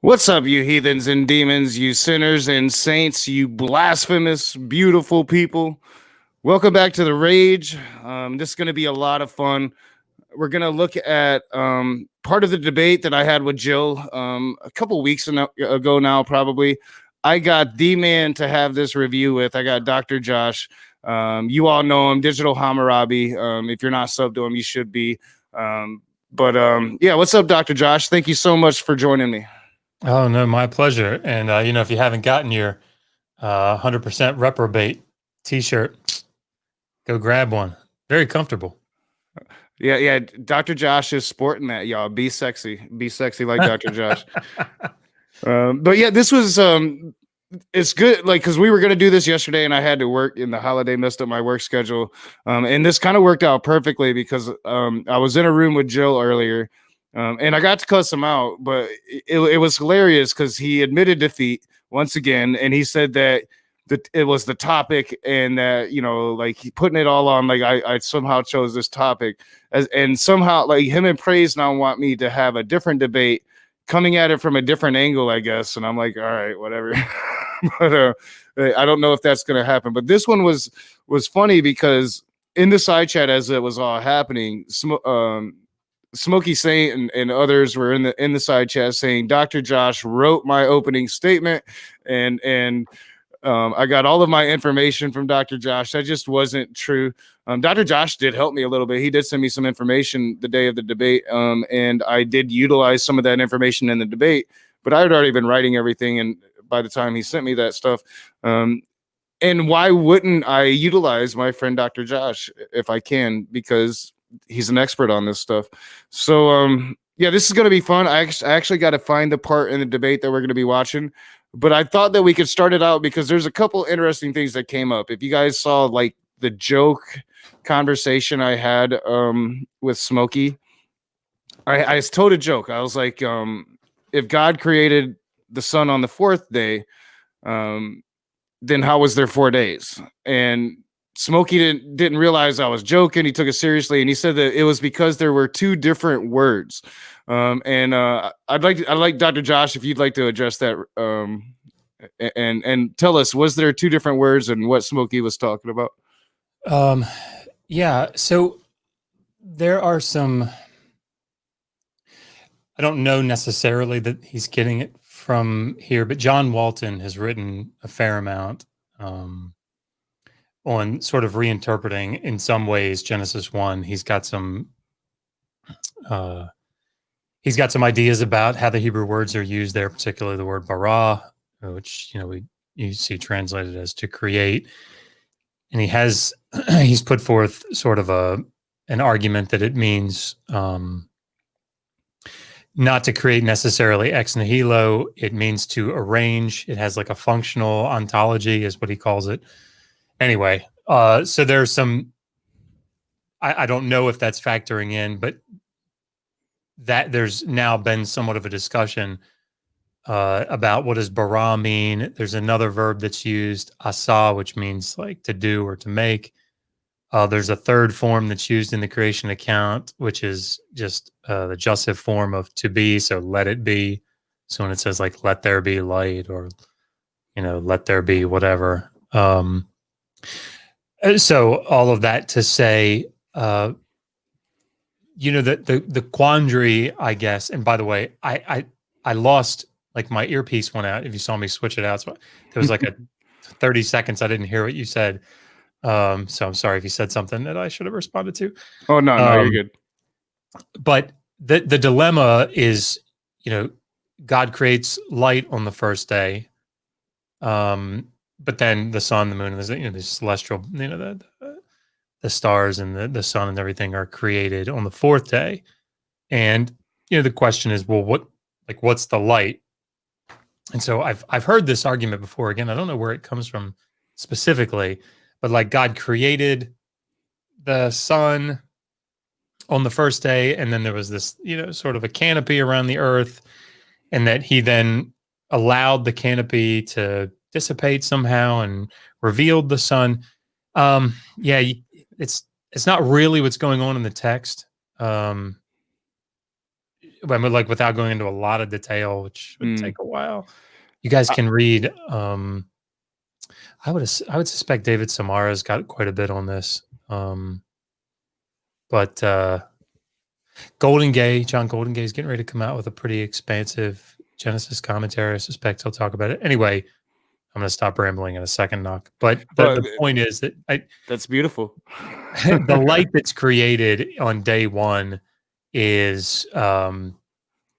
What's up, you heathens and demons, you sinners and saints, you blasphemous, beautiful people? Welcome back to the Rage. This is going to be a lot of fun. We're going to look at part of the debate that I had with Jill a couple weeks ago now, probably. I got the man to have this review with. I got Dr. Josh. You all know him, Digital Hammurabi. If you're not subbed to him, you should be. Yeah, what's up, Dr. Josh? Thank you so much for joining me. Oh, no, my pleasure. And, if you haven't gotten your 100% reprobate t-shirt, go grab one. Very comfortable. Yeah. Dr. Josh is sporting that, y'all. Be sexy like Dr. Josh. But yeah, this was it's good, like, because we were gonna do this yesterday, and I had to work, and the holiday messed up my work schedule. And this kind of worked out perfectly because I was in a room with Jill earlier, and I got to cuss him out, but it was hilarious because he admitted defeat once again, and he said that it was the topic, and that, like, he putting it all on, like, I somehow chose this topic, and somehow, like, him and Praise now want me to have a different debate, coming at it from a different angle, I guess. And I'm like, all right, whatever. But I don't know if that's going to happen. But this one was funny because in the side chat, as it was all happening, Smokey Saint and others were in the side chat saying Dr. Josh wrote my opening statement, and I got all of my information from Dr. Josh. That just wasn't true. Dr. Josh did help me a little bit. He did send me some information the day of the debate, and I did utilize some of that information in the debate, but I had already been writing everything, and by the time he sent me that stuff, and why wouldn't I utilize my friend Dr. Josh if I can, because he's an expert on this stuff. So yeah, this is going to be fun. I actually got to find the part in the debate that we're going to be watching, but I thought that we could start it out because there's a couple interesting things that came up. If you guys saw, like, the joke conversation I had with Smokey, I told a joke. I was like, if God created the sun on the fourth day, then how was there 4 days? And Smokey didn't realize I was joking. He took it seriously, and he said that it was because there were two different words. And I'd like Dr. Josh, if you'd like to address that, and tell us, was there two different words and what Smokey was talking about? Yeah. So there are some. I don't know necessarily that he's getting it from here, but John Walton has written a fair amount on sort of reinterpreting, in some ways, Genesis 1. He's got some ideas about how the Hebrew words are used there, particularly the word bara, which you see translated as to create. And he's put forth sort of an argument that it means not to create necessarily ex nihilo. It means to arrange. It has like a functional ontology, is what he calls it. Anyway, so there's some, I don't know if that's factoring in, but that there's now been somewhat of a discussion about what does bara mean. There's another verb that's used, asa, which means like to do or to make. There's a third form that's used in the creation account, which is just the jussive form of to be, so let it be. So when it says like let there be light, or let there be whatever. So all of that to say, the quandary, I guess. And by the way, I lost, like, my earpiece went out. If you saw me switch it out, so there was like a 30 seconds I didn't hear what you said. So I'm sorry if you said something that I should have responded to. Oh, no, you're good. But the dilemma is, God creates light on the first day, but then the sun, the moon, and the celestial, the stars and the sun and everything are created on the fourth day. And the question is, well, what's the light? And so I've heard this argument before. Again, I don't know where it comes from specifically, but like God created the sun on the first day, and then there was this, sort of a canopy around the earth, and that he then allowed the canopy to dissipate somehow and revealed the sun. Yeah, it's not really what's going on in the text. I mean, like without going into a lot of detail, which would Mm. take a while. You guys Uh, can read. I would suspect David Samara's got quite a bit on this. But John Golden Gay is getting ready to come out with a pretty expansive Genesis commentary. I suspect he'll talk about it. Anyway, I'm going to stop rambling in a second, Knock. But well, the point is that that's beautiful. the light that's created on day one is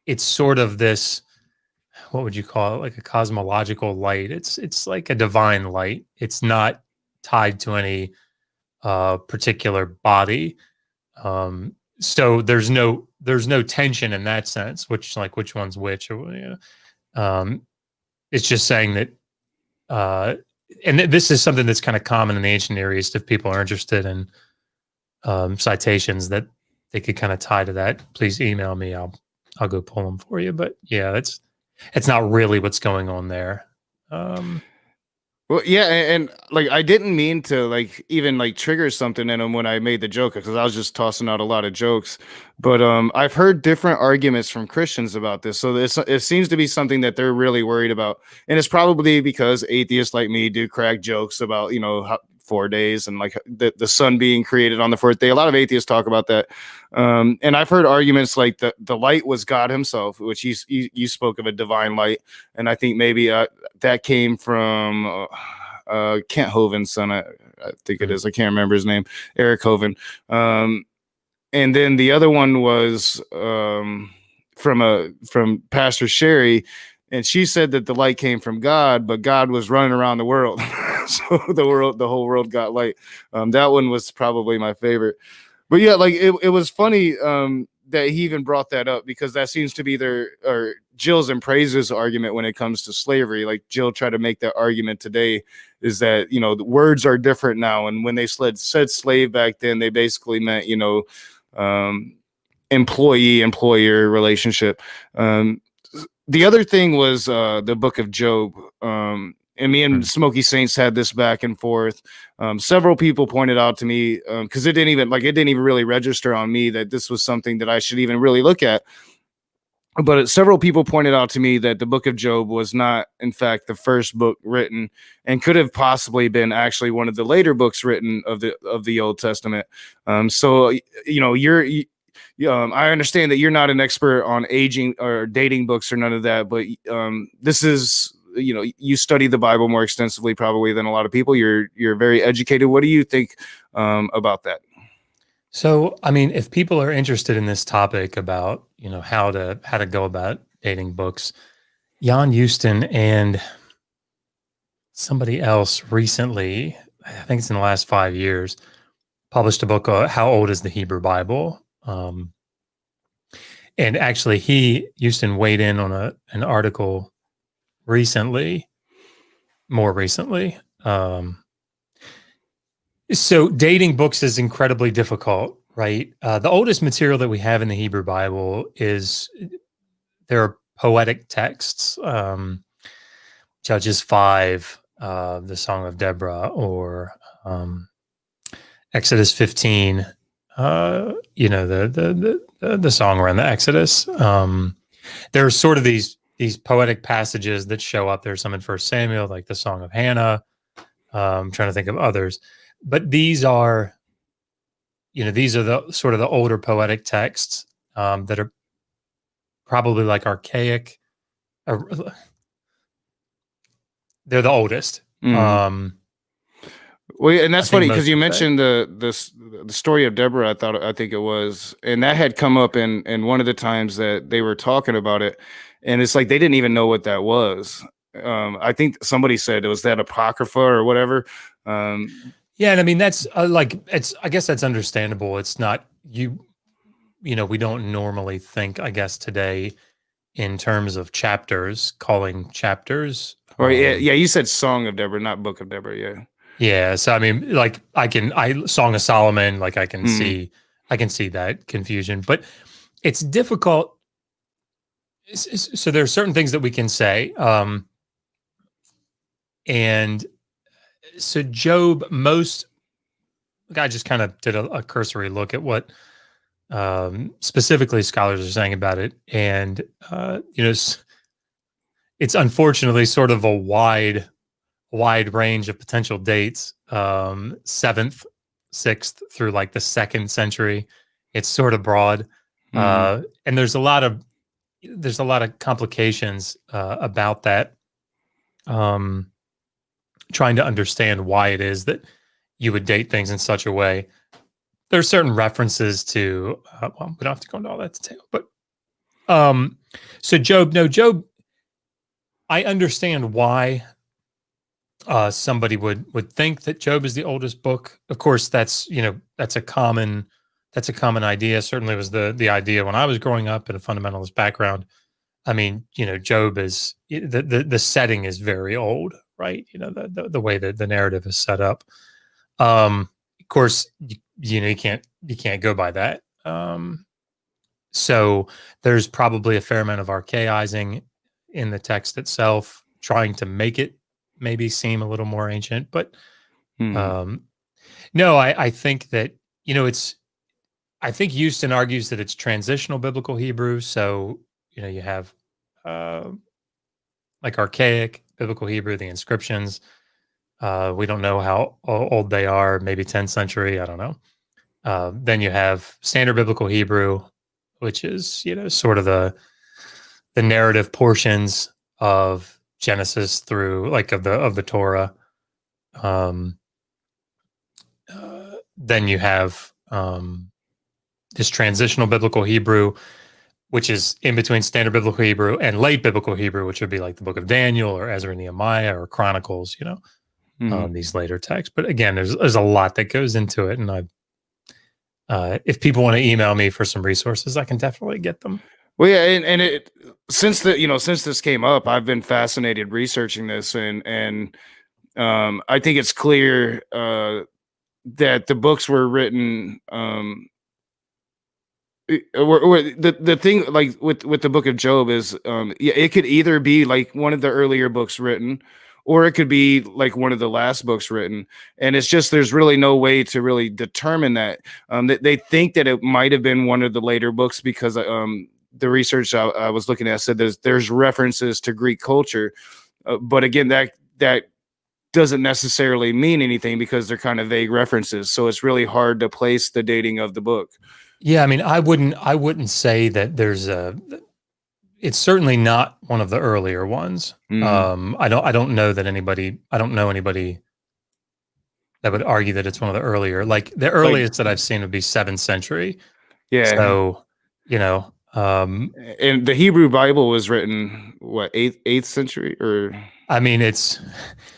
it's sort of this, what would you call it, like a cosmological light. It's like a divine light. It's not tied to any particular body. So there's no tension in that sense, which one's which, or it's just saying that and this is something that's kind of common in the ancient Near East. If people are interested in citations that they could kind of tie to that, please email me. I'll go pull them for you. But yeah, it's not really what's going on there. Well, yeah, and like I didn't mean to like even like trigger something in him when I made the joke because I was just tossing out a lot of jokes. But I've heard different arguments from Christians about this, so it seems to be something that they're really worried about, and it's probably because atheists like me do crack jokes about 4 days and like the sun being created on the fourth day. A lot of atheists talk about that, and I've heard arguments like the light was God Himself, which you spoke of a divine light, and I think maybe that came from Kent Hovind's son. I think it is. I can't remember his name. Eric Hovind. And then the other one was from Pastor Sherry, and she said that the light came from God, but God was running around the world, so the whole world got light. That one was probably my favorite. But yeah, like it was funny that he even brought that up because that seems to be Jill's and Praise's argument when it comes to slavery. Like Jill tried to make that argument today is that, the words are different now. And when they said slave back then, they basically meant, employee-employer relationship. The other thing was the book of Job. And me and Smokey Saints had this back and forth. Several people pointed out to me because it didn't even really register on me that this was something that I should even really look at. But several people pointed out to me that the book of Job was not, in fact, the first book written, and could have possibly been actually one of the later books written of the Old Testament. So I understand that you're not an expert on aging or dating books or none of that, but this is, you study the Bible more extensively probably than a lot of people. You're very educated. What do you think about that? So, I mean, if people are interested in this topic about, how to go about dating books, Jan Houston and somebody else recently, I think it's in the last 5 years, published a book, How Old is the Hebrew Bible? And actually, Houston weighed in on an article more recently. So dating books is incredibly difficult, right? The oldest material that we have in the Hebrew Bible there are poetic texts, Judges 5, the Song of Deborah, or Exodus 15, the song around the Exodus. There are sort of these poetic passages that show up. There's some in First Samuel, like the Song of Hannah. I'm trying to think of others, but these are the sort of the older poetic texts that are probably like archaic. They're the oldest. Well, and that's funny because you mentioned the story of Deborah. I think it was, and that had come up in one of the times that they were talking about it, and it's like they didn't even know what that was. I think somebody said it was that apocrypha or whatever. Yeah, and I mean that's I guess that's understandable. It's not we don't normally think, I guess, today in terms of chapters, calling chapters. Or yeah, you said Song of Deborah, not Book of Deborah. Yeah. Yeah, so I mean, like Song of Solomon, like I can see that confusion, but it's difficult. So there are certain things that we can say, and so Job, I just kind of did a cursory look at what specifically scholars are saying about it. And, it's unfortunately sort of a wide range of potential dates, 7th, 6th through like the 2nd century. It's sort of broad. And there's a lot of complications about that. Trying to understand why it is that you would date things in such a way. There's certain references to, well, we don't have to go into all that detail, but so Job, I understand why somebody would think that Job is the oldest book. Of course, that's a common idea. Certainly was the idea when I was growing up in a fundamentalist background. I mean, Job is the setting is very old, right? The way that the narrative is set up. Of course, you can't go by that. So there's probably a fair amount of archaizing in the text itself, trying to make it maybe seem a little more ancient. But no, I think that I think Houston argues that it's transitional biblical Hebrew. So you have like archaic biblical Hebrew, the inscriptions. We don't know how old they are, maybe 10th century. I don't know. Then you have standard biblical Hebrew, which is, sort of the narrative portions of Genesis through like of the Torah. Then you have this transitional biblical Hebrew, which is in between standard biblical Hebrew and late biblical Hebrew, which would be like the book of Daniel or Ezra and Nehemiah or Chronicles, these later texts. But again, there's a lot that goes into it. And if people want to email me for some resources, I can definitely get them. Well, yeah, and since this came up, I've been fascinated researching this, and I think it's clear that the books were written. The thing like with the book of Job is it could either be like one of the earlier books written, or it could be like one of the last books written, and it's just there's really no way to really determine that. They think that it might have been one of the later books because the research I was looking at said there's references to Greek culture, but again that doesn't necessarily mean anything because they're kind of vague references, so it's really hard to place the dating of the book. Yeah, I mean, I wouldn't say that it's certainly not one of the earlier ones. I don't know anybody that would argue that it's one of the earlier, like the earliest that I've seen would be 7th century. Yeah. So, and the Hebrew Bible was written what, 8th century, or I mean, there's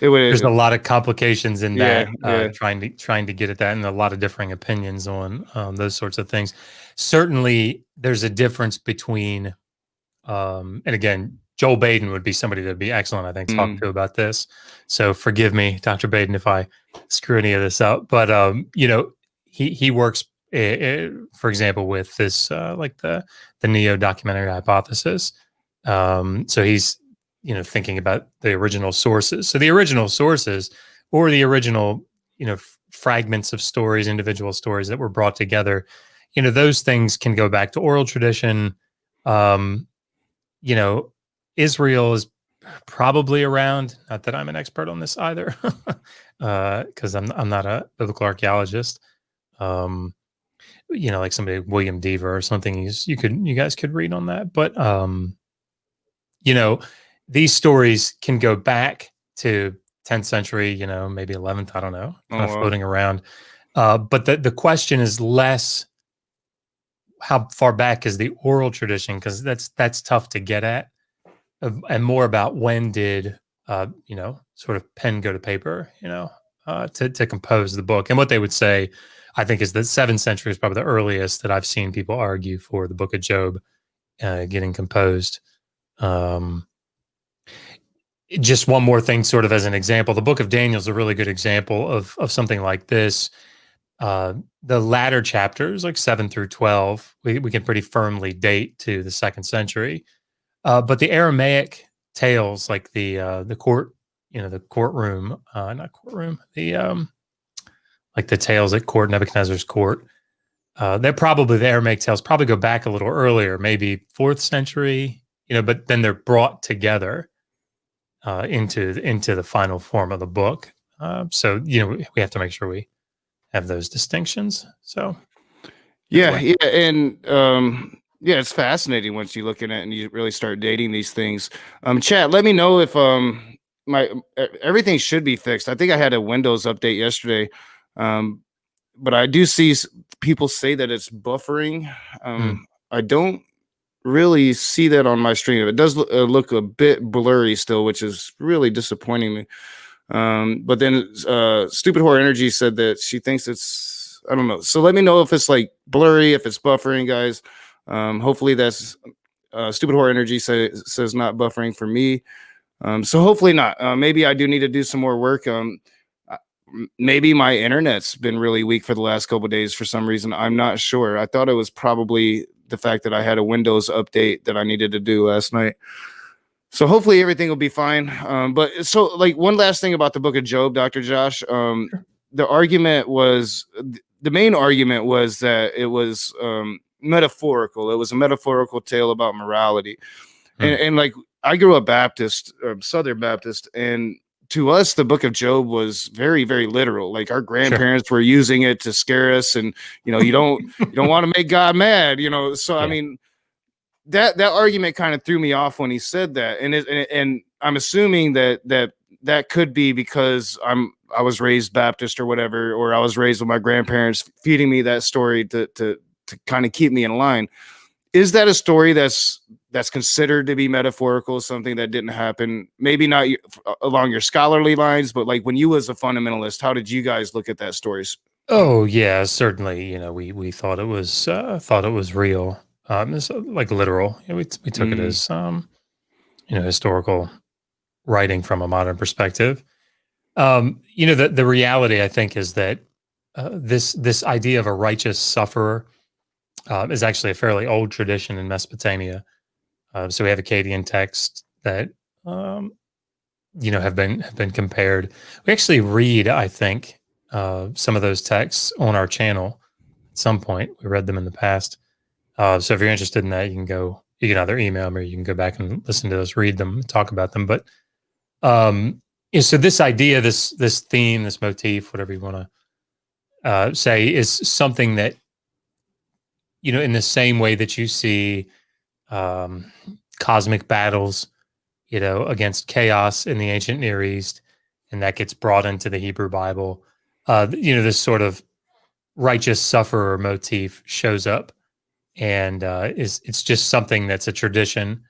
a lot of complications in that, trying to get at that, and a lot of differing opinions on those sorts of things. Certainly, there's a difference between, and again, Joel Baden would be somebody that'd be excellent, I think, to talk to about this. So forgive me, Dr. Baden, if I screw any of this up. But he works, for example, with this like the neo-documentary hypothesis. So he's thinking about the original sources. So the original sources, or the original fragments of stories, individual stories that were brought together, those things can go back to oral tradition. Israel is probably around. Not that I'm an expert on this either, because I'm not a biblical archaeologist. Like somebody William Deaver or something. You guys could read on that, but these stories can go back to 10th century, maybe 11th. I don't know, kind of floating around. But the question is less how far back is the oral tradition, because that's tough to get at, and more about when did sort of pen go to paper, to compose the book. And what they would say, I think, is that 7th century is probably the earliest that I've seen people argue for the book of Job getting composed. Just one more thing, sort of as an example, the book of Daniel is a really good example of something like this. The latter chapters, like 7 through 12, we can pretty firmly date to the 2nd century. But the Aramaic tales, like the court, the courtroom, not courtroom, the like the tales at court, Nebuchadnezzar's court, they're probably the Aramaic tales probably go back a little earlier, maybe 4th century, but then they're brought together into the final form of the book. So we have to make sure we have those distinctions. So Yeah, anyway, yeah, and yeah, it's fascinating once you look at it and you really start dating these things. Chat, let me know if my everything should be fixed. I think I had a Windows update yesterday, um, but I do see people say that it's buffering. hmm, I don't really see that on my stream. It does look a bit blurry still, which is really disappointing me. But then Stupid Horror Energy said that she thinks it's, I don't know. So let me know if it's like blurry, if it's buffering, guys. Hopefully that's Stupid Horror Energy says not buffering for me. So hopefully not. Maybe I do need to do some more work. Maybe my internet's been really weak for the last couple of days for some reason. I'm not sure. I thought it was probably the fact that I had a Windows update that I needed to do last night. So hopefully everything will be fine. But so like one last thing about the book of Job, Dr. Josh. The argument was the main argument was that it was metaphorical. It was a metaphorical tale about morality. hmm, And like I grew up Baptist, Southern Baptist, and to us the book of Job was very, very literal. Like our sure, grandparents were using it to scare us, and you don't want to make God mad, So I yeah, mean, that argument kind of threw me off when he said that, and I'm assuming that could be because I was raised Baptist or whatever, or I was raised with my grandparents feeding me that story to kind of keep me in line. Is that a story that's considered to be metaphorical, something that didn't happen? Maybe not along your scholarly lines, but like when you was a fundamentalist, how did you guys look at that story? oh yeah, certainly. We thought it was real. It's like literal. We took it Mm, as historical writing from a modern perspective. The reality I think is that this idea of a righteous sufferer is actually a fairly old tradition in Mesopotamia. So we have Akkadian texts that um, have been compared. We actually read, I think, some of those texts on our channel at some point. We read them in the past. So if you're interested in that, you can either email me or you can go back and listen to us read them, talk about them. But so this idea, this theme, this motif, whatever you want to say, is something that in the same way that you see um, cosmic battles, against chaos in the ancient Near East, and that gets brought into the Hebrew Bible. This sort of righteous sufferer motif shows up, and it's just something that's a tradition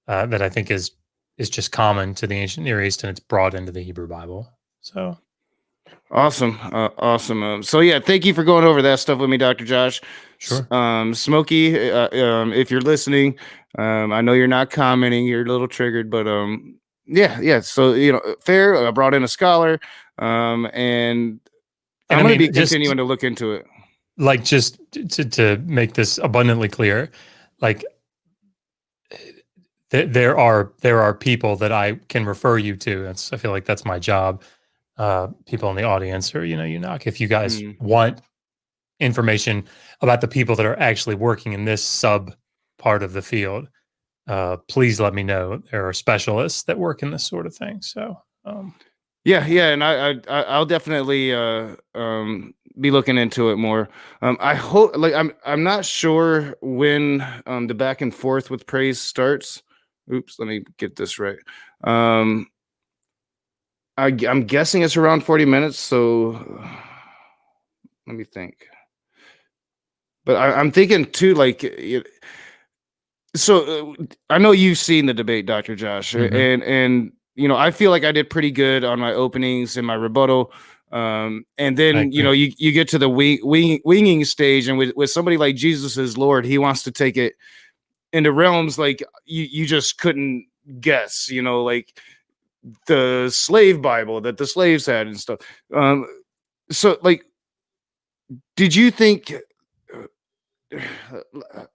that I think is just common to the ancient Near East, and it's brought into the Hebrew Bible. So awesome, awesome. So yeah, thank you for going over that stuff with me, Dr. Josh. sure, Smokey, if you're listening, I know you're not commenting, you're a little triggered, but yeah, yeah. So fair. I brought in a scholar, and and I'm I going to mean, be just continuing to look into it. like just to make this abundantly clear, like there are people that I can refer you to. I feel like that's my job. People in the audience, or you knock if you guys Mm. want information about the people that are actually working in this sub part of the field. Please let me know. There are specialists that work in this sort of thing. So Yeah, yeah, and I'll definitely be looking into it more. I hope like I'm not sure when the back and forth with praise starts. Oops, let me get this right. Um, I'm guessing it's around 40 minutes. So let me think. But I'm thinking too, like, so I know you've seen the debate, Dr. Josh, mhm, and I feel like I did pretty good on my openings and my rebuttal. And I then agree. you get to the winging stage, and with somebody like Jesus is Lord, he wants to take it into realms like you just couldn't guess. Like the slave Bible that the slaves had and stuff. Um, so like, did you think?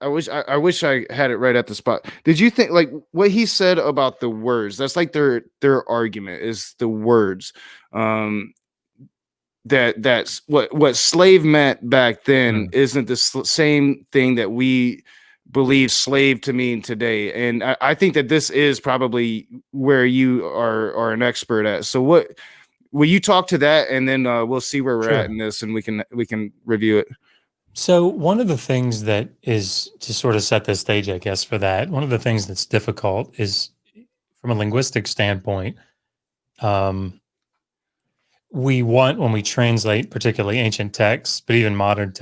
I wish I had it right at the spot. Did you think like what he said about the words? That's like their argument is the words. Um, that's what slave meant back then Mm. isn't the same thing that we believe slave to mean today. And I think that this is probably where you are an expert at. So what will you talk to that, and then we'll see where we're at Sure. in this, and we can review it. So one of the things that is to sort of set the stage, I guess, for that, one of the things that's difficult is from a linguistic standpoint, um, we want when we translate, particularly ancient texts, but even modern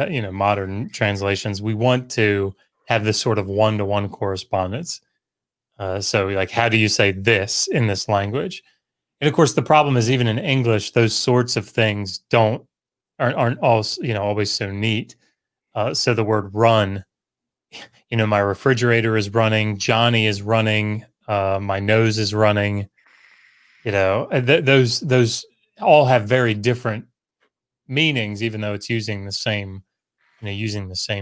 translations, we want to have this sort of one-to-one correspondence. So, like, how do you say this in this language? And of course, the problem is even in English, those sorts of things aren't always so neat. So the word "run," my refrigerator is running, Johnny is running, my nose is running. Those all have very different meanings, even though it's using the same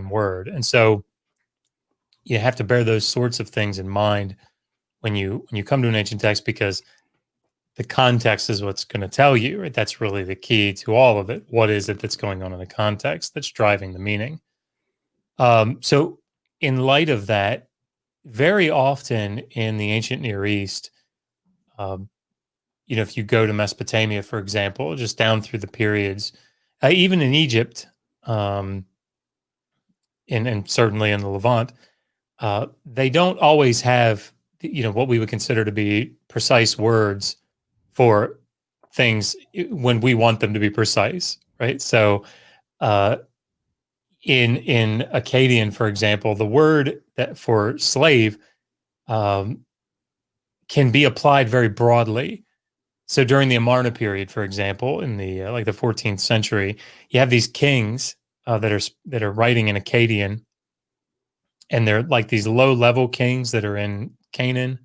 word. And so you have to bear those sorts of things in mind when you come to an ancient text, because the context is what's going to tell you, right? That's really the key to all of it. What is it that's going on in the context that's driving the meaning? So in light of that, very often in the ancient Near East, um, if you go to Mesopotamia, for example, just down through the periods, even in Egypt, um, and certainly in the Levant, they don't always have what we would consider to be precise words for things when we want them to be precise, right? So uh, in Akkadian, for example, the word that for slave um, can be applied very broadly. So during the Amarna period, for example, in the like the 14th century, you have these kings that are writing in Akkadian, and they're like these low level kings that are in Canaan,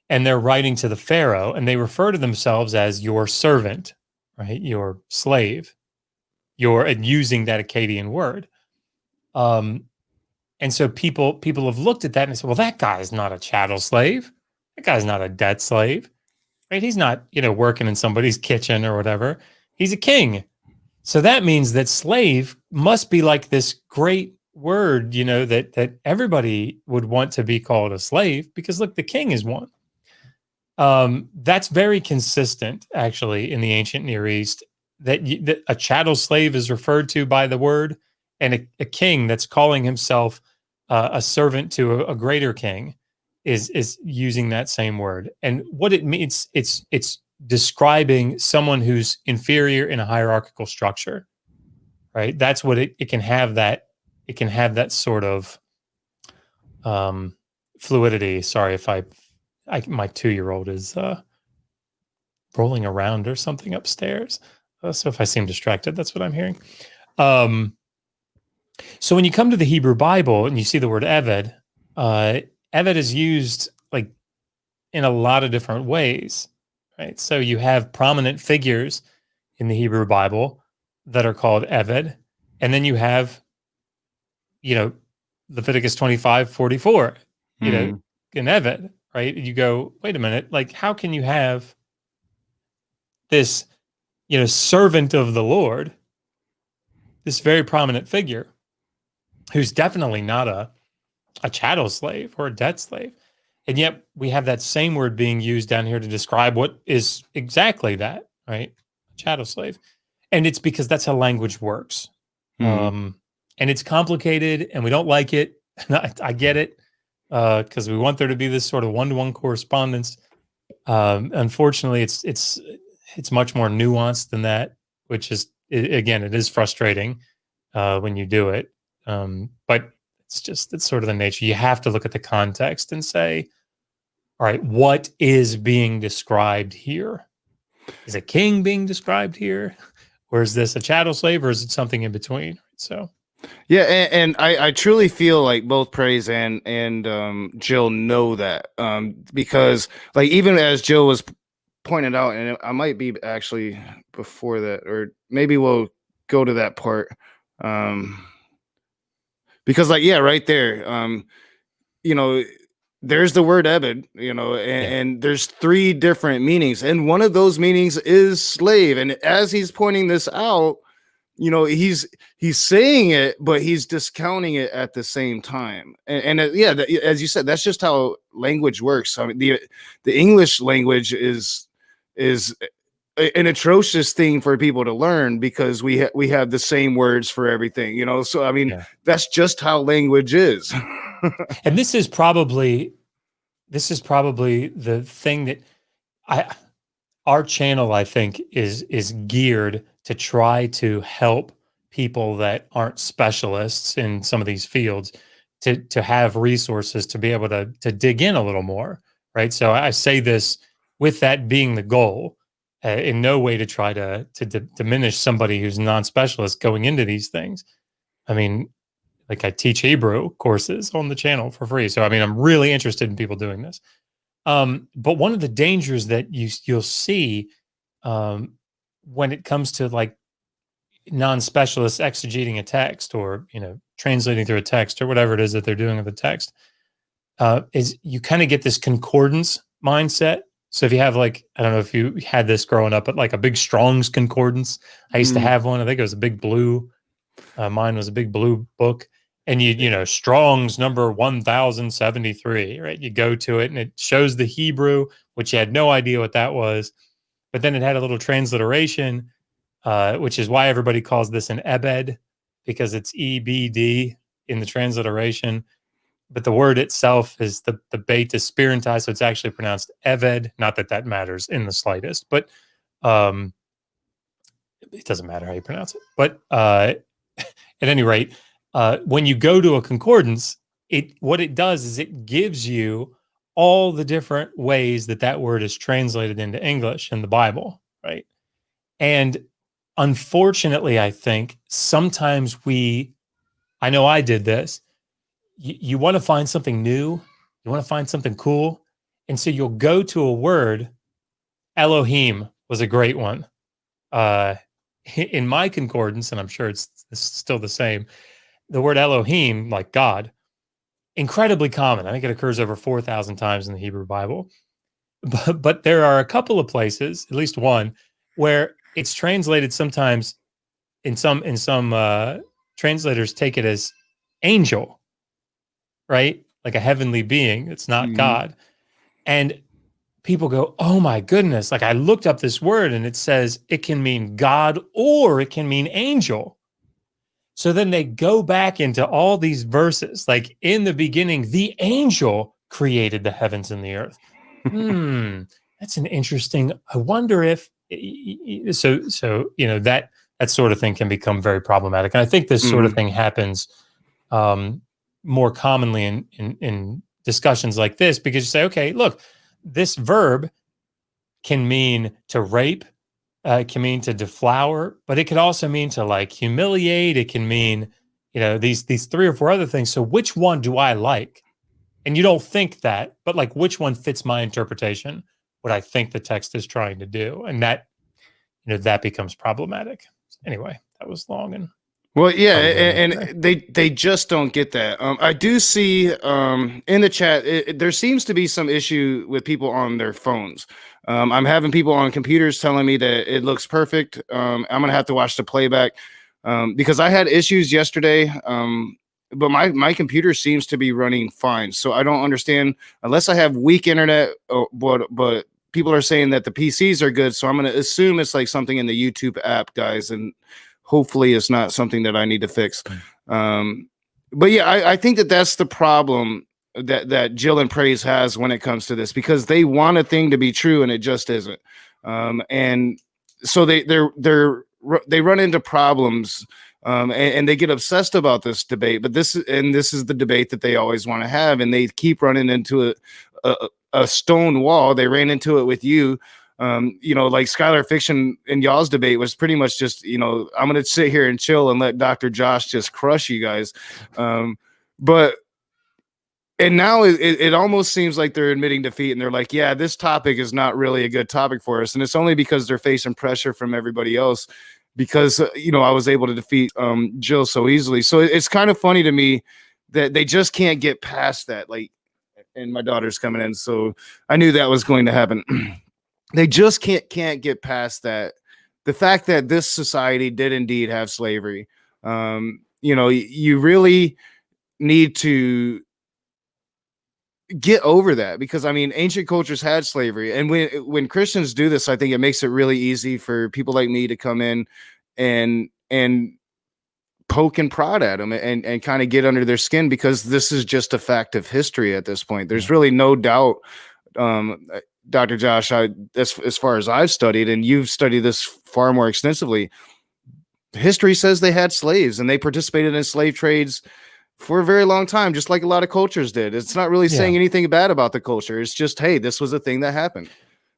and they're writing to the Pharaoh, and they refer to themselves as your servant, right? Your slave, and using that Akkadian word. Um, and so people have looked at that and said, well, that guy's not a chattel slave. That guy's not a debt slave, right? He's not, working in somebody's kitchen or whatever. He's a king. So that means that slave must be like this great word, that everybody would want to be called a slave, because look, the king is one. That's very consistent, actually, in the ancient Near East, that a chattel slave is referred to by the word, and a king that's calling himself a servant to a greater king is using that same word. And what it means, it's describing someone who's inferior in a hierarchical structure, right? That's what it can have that sort of fluidity. Sorry if my 2-year-old is rolling around or something upstairs. So if I seem distracted, that's what I'm hearing. So when you come to the Hebrew Bible and you see the word Eved, Eved is used like in a lot of different ways, right? So you have prominent figures in the Hebrew Bible that are called Eved, and then you have, Leviticus 25:44, an Eved, right? You go, wait a minute, like how can you have this, servant of the Lord, this very prominent figure who's definitely not a chattel slave or a debt slave. And yet we have that same word being used down here to describe what is exactly that, right? A chattel slave. And it's because that's how language works. And it's complicated and we don't like it. I get it, because we want there to be this sort of one-to-one correspondence. Unfortunately, it's much more nuanced than that, which is, again, it is frustrating when you do it. But it's sort of the nature. You have to look at the context and say, all right, what is being described here? Is a king being described here? Or is this a chattel slave, or is it something in between? So, Yeah, and I truly feel like both Praise and Jill know that, because like even as Jill was pointed out, and I might be actually before that, or maybe we'll go to that part, because like, yeah, right there, you know there's the word ebed, and there's three different meanings, and one of those meanings is slave. And as he's pointing this out, he's saying it, but he's discounting it at the same time. As you said, that's just how language works. I mean, the English language is an atrocious thing for people to learn, because we have the same words for everything. So I mean, that's just how language is. And this is probably the thing that our channel, I think, is geared to try to help people that aren't specialists in some of these fields to have resources to be able to dig in a little more, right? So I say this with that being the goal, in no way to try to diminish somebody who's non-specialist going into these things. I mean, like, I teach Hebrew courses on the channel for free, so I mean, I'm really interested in people doing this. But one of the dangers that you'll see, when it comes to like non-specialists exegeting a text, or translating through a text, or whatever it is that they're doing with the text, is you kind of get this concordance mindset. So if you have, like, I don't know if you had this growing up, but like a big Strong's concordance. I used to have one. I think it was a big blue. Mine was a big blue book. And Strong's number 1073, right? You go to it and it shows the Hebrew, which you had no idea what that was. But then it had a little transliteration, which is why everybody calls this an ebed, because it's EBD in the transliteration. But the word itself is the beta spirantai, so it's actually pronounced eved. Not that that matters in the slightest, but it doesn't matter how you pronounce it. But at any rate, when you go to a concordance, what it does is it gives you all the different ways that word is translated into English in the Bible, right? And unfortunately, I think sometimes I know I did this. You want to find something new, you want to find something cool, and so you'll go to a word. Elohim was a great one. In my concordance, and I'm sure it's still the same, the word Elohim, like God, incredibly common. I think it occurs over 4,000 times in the Hebrew Bible. But there are a couple of places, at least one, where it's translated sometimes. In some translators take it as angel, right? Like a heavenly being. It's not God. And people go, oh my goodness. Like, I looked up this word and it says it can mean God or it can mean angel. So then they go back into all these verses, like, in the beginning, the angel created the heavens and the earth. That's an interesting, I wonder if, so that sort of thing can become very problematic. And I think this sort of thing happens more commonly in discussions like this, because you say, okay, look, this verb can mean to rape, it can mean to deflower, but it could also mean to, like, humiliate. It can mean, these three or four other things. So which one do I like? And you don't think that, but like, which one fits my interpretation, what I think the text is trying to do? And that, that becomes problematic. Anyway, that was long and well, yeah, and they just don't get that. I do see in the chat, there seems to be some issue with people on their phones. I'm having people on computers telling me that it looks perfect. I'm gonna have to watch the playback because I had issues yesterday. But my computer seems to be running fine, so I don't understand, unless I have weak internet. But people are saying that the PCs are good, so I'm gonna assume it's like something in the YouTube app, guys, and hopefully it's not something that I need to fix. But yeah, I think that's the problem that Jill and Praise has when it comes to this, because they want a thing to be true and it just isn't. And so they run into problems, and they get obsessed about this debate. But this is the debate that they always want to have, and they keep running into a stone wall. They ran into it with you. Like Skylar Fiction and y'all's debate was pretty much just, I'm going to sit here and chill and let Dr. Josh just crush you guys. And now it almost seems like they're admitting defeat, and they're like, yeah, this topic is not really a good topic for us. And it's only because they're facing pressure from everybody else, because, I was able to defeat Jill so easily. So it's kind of funny to me that they just can't get past that. Like, and my daughter's coming in, so I knew that was going to happen. They just can't get past that. The fact that this society did indeed have slavery. You really need to get over that, because I mean, ancient cultures had slavery, and when Christians do this, I think it makes it really easy for people like me to come in and poke and prod at them and kind of get under their skin, because this is just a fact of history at this point. There's really no doubt. Dr. Josh, as far as I've studied, and you've studied this far more extensively, history says they had slaves and they participated in slave trades for a very long time, just like a lot of cultures did. It's not really saying anything bad about the culture. It's just, hey, this was a thing that happened.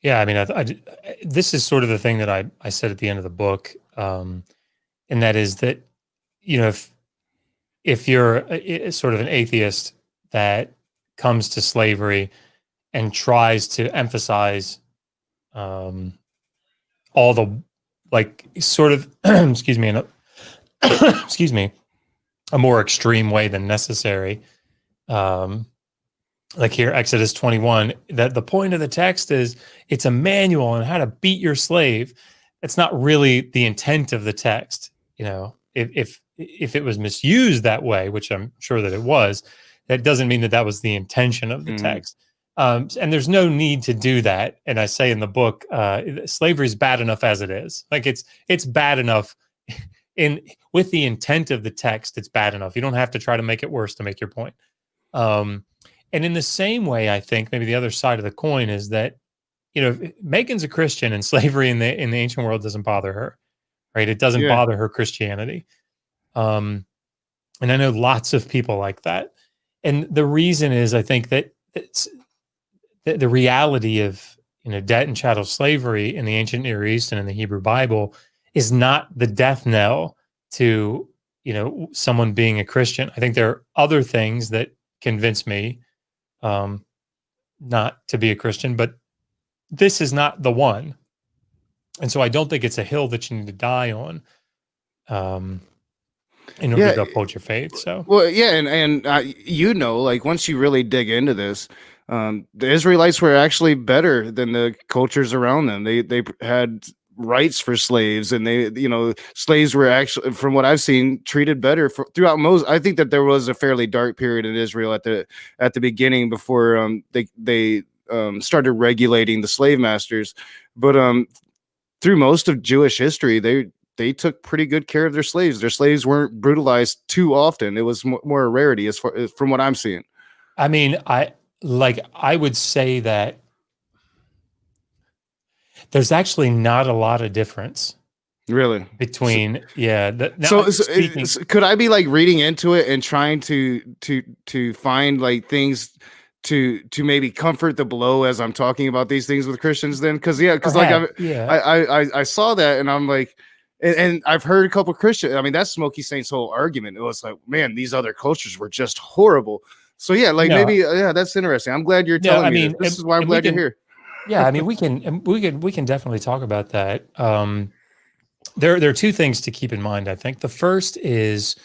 Yeah, I mean, this is sort of the thing that I said at the end of the book, and that is that, if you're sort of an atheist that comes to slavery and tries to emphasize all the, like, sort of excuse me, excuse me, a more extreme way than necessary. Like here, Exodus 21, that the point of the text is it's a manual on how to beat your slave. It's not really the intent of the text. If it was misused that way, which I'm sure that it was, that doesn't mean that was the intention of the text. And there's no need to do that. And I say in the book, slavery is bad enough as it is. Like it's bad enough with the intent of the text. It's bad enough. You don't have to try to make it worse to make your point. And in the same way, I think maybe the other side of the coin is that, Megan's a Christian, and slavery in the ancient world doesn't bother her, right? It doesn't bother her Christianity. And I know lots of people like that. And the reason is, I think that it's the reality of, debt and chattel slavery in the ancient Near East and in the Hebrew Bible is not the death knell to, someone being a Christian. I think there are other things that convince me not to be a Christian, but this is not the one. And so I don't think it's a hill that you need to die on in order to uphold your faith. So, well, yeah. And like, once you really dig into this, the Israelites were actually better than the cultures around them. They had rights for slaves, and slaves were actually, from what I've seen, treated better throughout most. I think that there was a fairly dark period in Israel at the beginning, before they started regulating the slave masters. But through most of Jewish history, they took pretty good care of their slaves. Their slaves weren't brutalized too often. It was more a rarity, as far from what I'm seeing. I mean, I would say that there's actually not a lot of difference, really, between could I be like reading into it and trying to find like things to maybe comfort the blow as I'm talking about these things with Christians then? Because I saw that, and I'm like, and I've heard a couple Christians. I mean, that's Smokey Saint's whole argument. It was like, man, these other cultures were just horrible. So maybe that's interesting. I'm glad you're telling me this. This is why I'm glad you're here. Yeah, I mean, we can definitely talk about that. There are two things to keep in mind, I think. The first is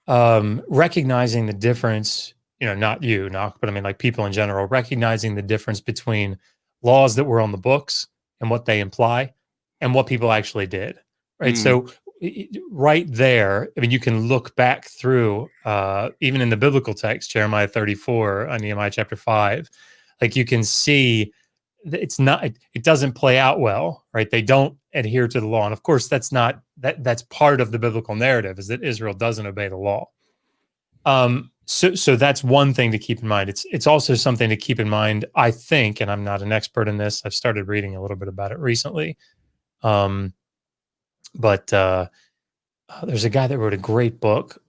recognizing the difference, not you, Knock, but I mean, like, people in general, recognizing the difference between laws that were on the books and what they imply and what people actually did, right? So right there, I mean, you can look back through, even in the biblical text, Jeremiah 34, Nehemiah chapter 5, like, you can see it doesn't play out well, right? They don't adhere to the law. And of course, that's part of the biblical narrative, is that Israel doesn't obey the law. So that's one thing to keep in mind. It's also something to keep in mind, I think, and I'm not an expert in this. I've started reading a little bit about it recently. But there's a guy that wrote a great book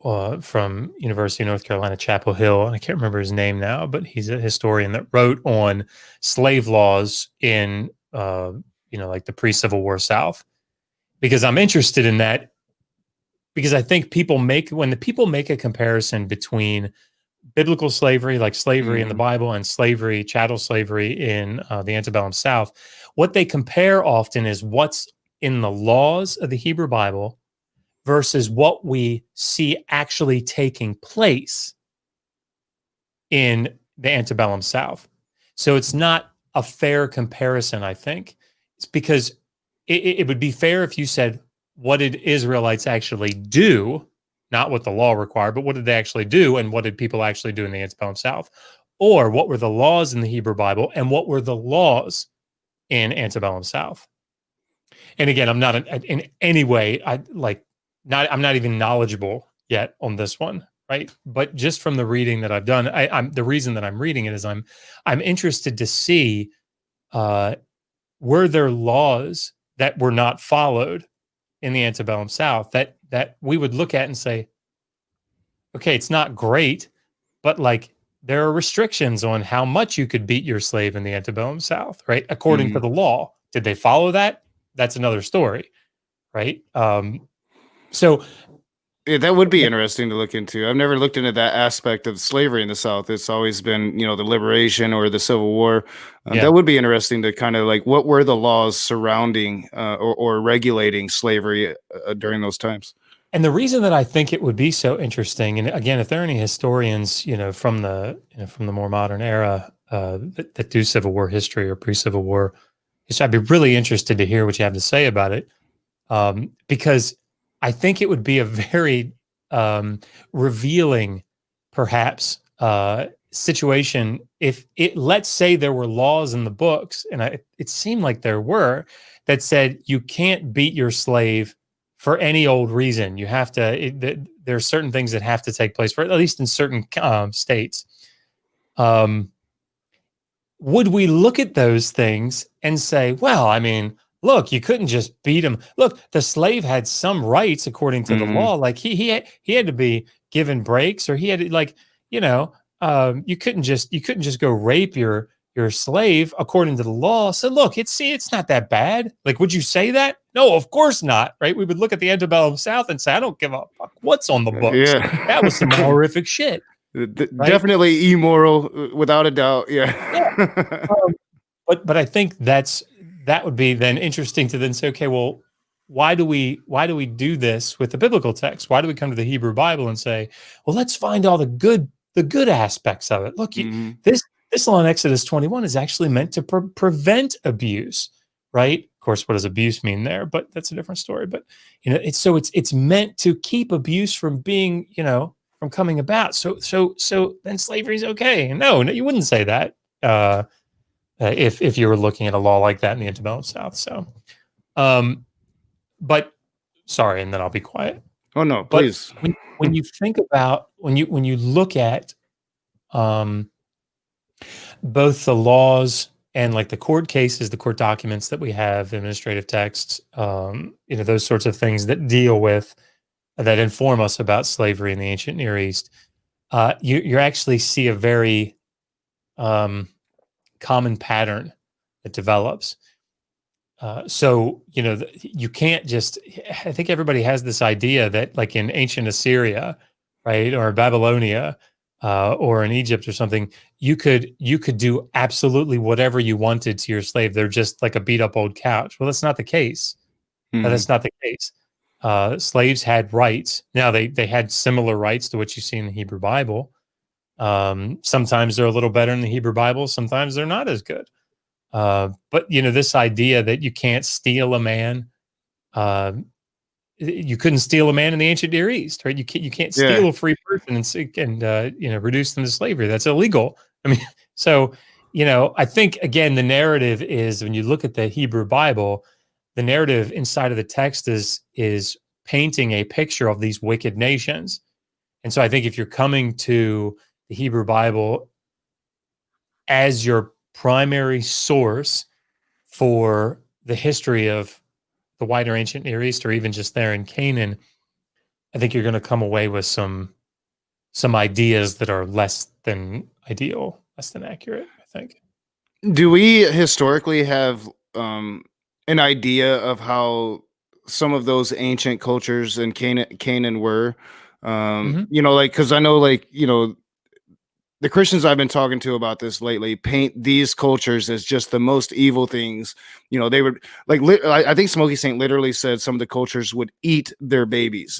from University of North Carolina, Chapel Hill, and I can't remember his name now, but he's a historian that wrote on slave laws in, like the pre-Civil War South, because I'm interested in that, because I think when the people make a comparison between biblical slavery, like slavery in the Bible, and slavery, chattel slavery in the antebellum South, what they compare often is what's in the laws of the Hebrew Bible versus what we see actually taking place in the antebellum South. So it's not a fair comparison, I think. It's because it would be fair if you said, what did Israelites actually do? Not what the law required, but what did they actually do? And what did people actually do in the antebellum South? Or what were the laws in the Hebrew Bible? And what were the laws in antebellum South? And again, I'm not in any way, I'm not even knowledgeable yet on this one, right? But just from the reading that I've done, I'm the reason that I'm reading it is I'm interested to see were there laws that were not followed in the antebellum South that we would look at and say, okay, it's not great, but like there are restrictions on how much you could beat your slave in the antebellum South, right? According to the law. Did they follow that? That's another story, right? So yeah, that would be interesting to look into. I've never looked into that aspect of slavery in the South. It's always been, the liberation or the Civil War. Yeah. That would be interesting to kind of like, what were the laws surrounding or regulating slavery during those times? And the reason that I think it would be so interesting, and again, if there are any historians, from the more modern era that do Civil War history or pre-Civil War history, I'd be really interested to hear what you have to say about it, because I think it would be a very revealing, perhaps, situation if let's say there were laws in the books, and it seemed like there were, that said you can't beat your slave for any old reason. You have to. There are certain things that have to take place, for at least in certain states. Would we look at those things and say, well, I mean, look, you couldn't just beat him. Look, the slave had some rights according to the law. Like he had to be given breaks, or he had to, like, you couldn't just go rape your slave according to the law. So look, it's not that bad. Like, would you say that? No, of course not. Right? We would look at the antebellum South and say, I don't give a fuck what's on the books. Yeah. That was some horrific shit. Right? Definitely immoral, without a doubt. Yeah. But I think that would be then interesting to then say, okay, well, why do we do this with the biblical text? Why do we come to the Hebrew Bible and say, well, let's find all the good aspects of it? Look, this law in Exodus 21 is actually meant to prevent abuse, right? Of course, what does abuse mean there? But that's a different story. But it's meant to keep abuse from being, from coming about. So then slavery is okay. No, you wouldn't say that if you were looking at a law like that in the antebellum South. So, but sorry, and then I'll be quiet. Oh no, please. But when you think about when you look at both the laws and like the court cases, the court documents that we have, administrative texts, those sorts of things that deal with, that inform us about slavery in the ancient Near East, you actually see a very common pattern that develops. So, you can't just, I think everybody has this idea that like in ancient Assyria, right, or Babylonia, or in Egypt or something, you could do absolutely whatever you wanted to your slave. They're just like a beat up old couch. Well, that's not the case. That's not the case. Slaves had rights. Now they had similar rights to what you see in the Hebrew Bible. Sometimes they're a little better in the Hebrew Bible. Sometimes they're not as good. But this idea that you can't steal a man, you couldn't steal a man in the ancient Near East, right? You can't steal a free person and reduce them to slavery. That's illegal. I mean, so I think again the narrative is, when you look at the Hebrew Bible, the narrative inside of the text is painting a picture of these wicked nations. And so I think if you're coming to the Hebrew Bible as your primary source for the history of the wider ancient Near East, or even just there in Canaan, I think you're going to come away with some ideas that are less than ideal, less than accurate, I think. Do we historically have an idea of how some of those ancient cultures in Canaan were? Because I know, the Christians I've been talking to about this lately paint these cultures as just the most evil things. They would I think Smokey Saint literally said some of the cultures would eat their babies.